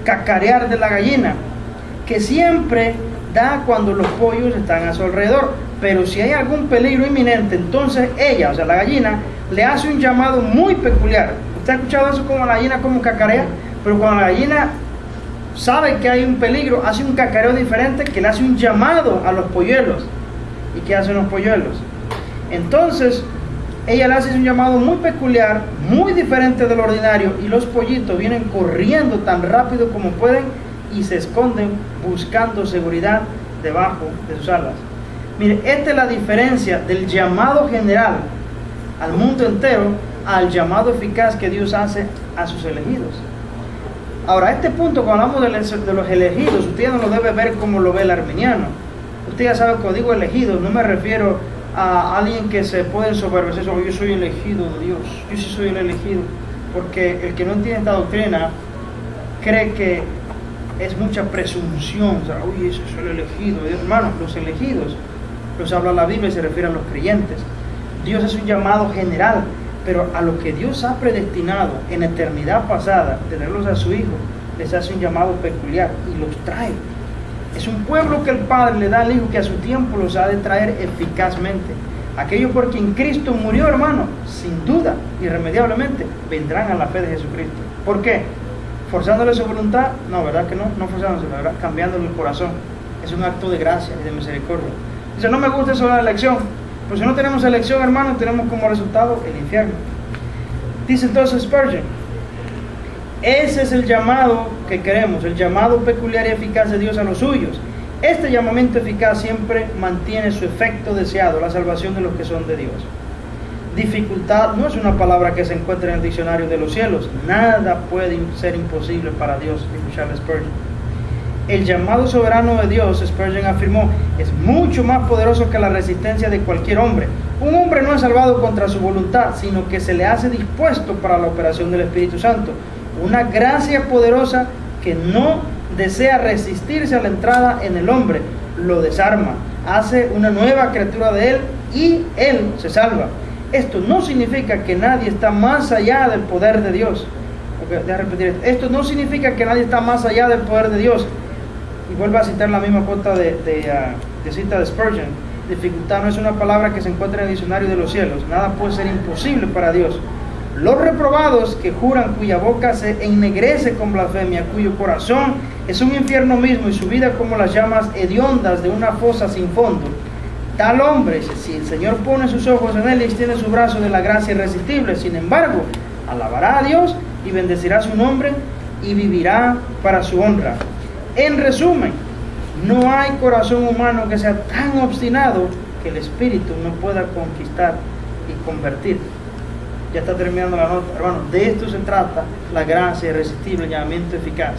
cacarear de la gallina, que siempre da cuando los pollos están a su alrededor, pero si hay algún peligro inminente, entonces ella, o sea la gallina, le hace un llamado muy peculiar. ¿Usted ha escuchado eso como la gallina como cacarea? Pero cuando la gallina sabe que hay un peligro, hace un cacareo diferente, que le hace un llamado a los polluelos. ¿Y qué hacen los polluelos? Entonces ella le hace un llamado muy peculiar, muy diferente de lo ordinario, y los pollitos vienen corriendo tan rápido como pueden y se esconden buscando seguridad debajo de sus alas. Mire, esta es la diferencia del llamado general al mundo entero al llamado eficaz que Dios hace a sus elegidos. Ahora, a este punto, cuando hablamos de los elegidos, usted no lo debe ver como lo ve el arminiano. Usted ya sabe, cuando digo elegidos, no me refiero a alguien que se puede ensoberbecer, yo soy elegido de Dios, yo sí soy el elegido, porque el que no entiende esta doctrina cree que es mucha presunción, o sea, uy, eso soy el elegido. Hermanos, los elegidos los habla la Biblia y se refiere a los creyentes. Dios es un llamado general, pero a lo que Dios ha predestinado en eternidad pasada, tenerlos a su Hijo, les hace un llamado peculiar y los trae. Es un pueblo que el Padre le da al Hijo que a su tiempo los ha de traer eficazmente. Aquellos por quien Cristo murió, hermano, sin duda, irremediablemente, vendrán a la fe de Jesucristo. ¿Por qué? ¿Forzándole su voluntad? No, ¿verdad que no? No forzándose, ¿verdad? Cambiándole el corazón. Es un acto de gracia y de misericordia. Dice, no me gusta eso de la elección. Pues si no tenemos elección, hermano, tenemos como resultado el infierno. Dice entonces Spurgeon, Ese es el llamado que queremos, el llamado peculiar y eficaz de Dios a los suyos. Este llamamiento eficaz siempre mantiene su efecto deseado, la salvación de los que son de Dios. Dificultad no es una palabra que se encuentra en el diccionario de los cielos. Nada puede ser imposible para Dios, dijo Charles Spurgeon. El llamado soberano de Dios, Spurgeon afirmó, es mucho más poderoso que la resistencia de cualquier hombre. Un hombre no es salvado contra su voluntad, sino que se le hace dispuesto para la operación del Espíritu Santo. Una gracia poderosa que no desea resistirse a la entrada en el hombre, lo desarma, hace una nueva criatura de él y él se salva. Esto no significa que nadie está más allá del poder de Dios. Voy a repetir esto. Esto no significa que nadie está más allá del poder de Dios. Y vuelvo a citar la misma cita de cita de Spurgeon. Dificultad no es una palabra que se encuentra en el diccionario de los cielos. Nada puede ser imposible para Dios. Los reprobados que juran, cuya boca se ennegrece con blasfemia, cuyo corazón es un infierno mismo y su vida como las llamas hediondas de una fosa sin fondo. Tal hombre, si el Señor pone sus ojos en él y extiende su brazo de la gracia irresistible, sin embargo, alabará a Dios y bendecirá su nombre y vivirá para su honra. En resumen, no hay corazón humano que sea tan obstinado que el Espíritu no pueda conquistar y convertir. Ya está terminando la nota, hermano. De esto se trata la gracia irresistible, el llamamiento eficaz.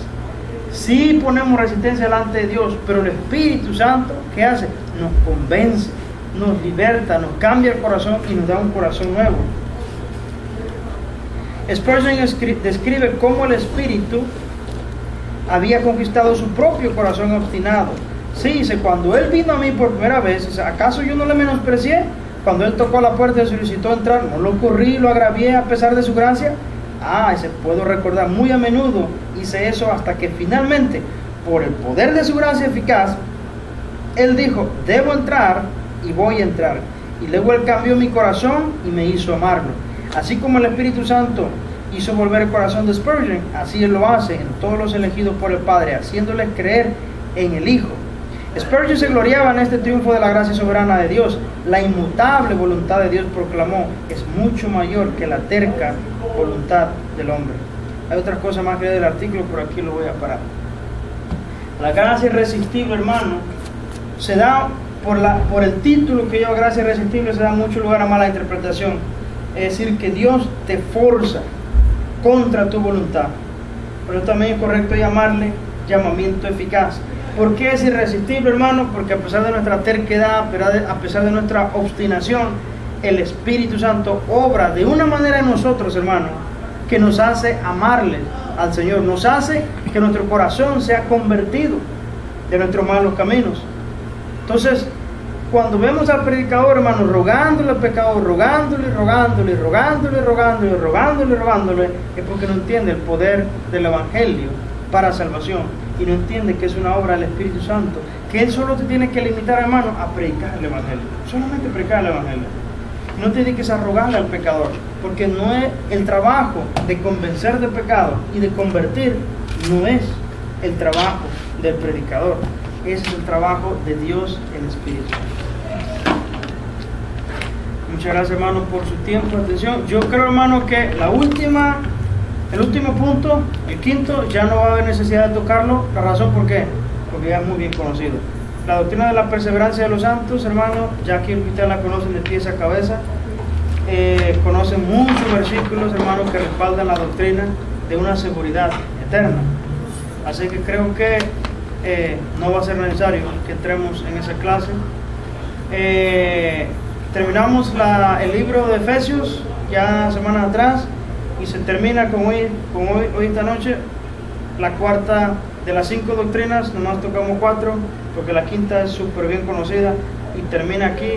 Sí ponemos resistencia delante de Dios, pero el Espíritu Santo, ¿qué hace? Nos convence, nos liberta, nos cambia el corazón y nos da un corazón nuevo. Spurgeon describe cómo el Espíritu había conquistado su propio corazón obstinado. Sí, dice, cuando Él vino a mí por primera vez, dice, ¿acaso yo no le menosprecié? Cuando Él tocó la puerta y solicitó entrar, ¿no lo corrí y lo agravié a pesar de su gracia? Ese puedo recordar muy a menudo, hice eso hasta que finalmente, por el poder de su gracia eficaz, Él dijo, debo entrar y voy a entrar. Y luego Él cambió mi corazón y me hizo amarlo. Así como el Espíritu Santo hizo volver el corazón de Spurgeon, así Él lo hace en todos los elegidos por el Padre, haciéndoles creer en el Hijo. Spurgeon se gloriaba en este triunfo de la gracia soberana de Dios. La inmutable voluntad de Dios, proclamó, es mucho mayor que la terca voluntad del hombre. Hay otras cosas más que leer del artículo, pero aquí lo voy a parar. La gracia irresistible, hermano, se da por el título que lleva gracia irresistible, se da mucho lugar a mala interpretación. Es decir, que Dios te forza contra tu voluntad. Pero también es correcto llamarle llamamiento eficaz. ¿Por qué es irresistible, hermano? Porque a pesar de nuestra terquedad, a pesar de nuestra obstinación, el Espíritu Santo obra de una manera en nosotros, hermano, que nos hace amarle al Señor, nos hace que nuestro corazón sea convertido de nuestros malos caminos. Entonces, cuando vemos al predicador, hermano, rogándole al pecador, rogándole, es porque no entiende el poder del Evangelio para salvación. Y no entiende que es una obra del Espíritu Santo, que Él solo te tiene que limitar, hermano, a predicar el Evangelio, solamente predicar el Evangelio. No te dediques a rogarle al pecador, porque no es el trabajo de convencer de pecado y de convertir, no es el trabajo del predicador, ese es el trabajo de Dios, el Espíritu Santo. Muchas gracias, hermano, por su tiempo, atención. Yo creo, hermano, que el último punto, el quinto, ya no va a haber necesidad de tocarlo. La razón, ¿por qué? Porque ya es muy bien conocido. La doctrina de la perseverancia de los santos, hermano, ya aquí ustedes la conocen de pies a cabeza. Conocen muchos versículos, hermano, que respaldan la doctrina de una seguridad eterna. Así que creo que no va a ser necesario que entremos en esa clase. Terminamos el libro de Efesios ya semanas atrás. Y se termina con hoy esta noche, la cuarta de las 5 doctrinas. Nomás tocamos 4, porque la quinta es súper bien conocida. Y termina aquí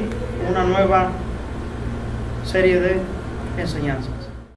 una nueva serie de enseñanzas.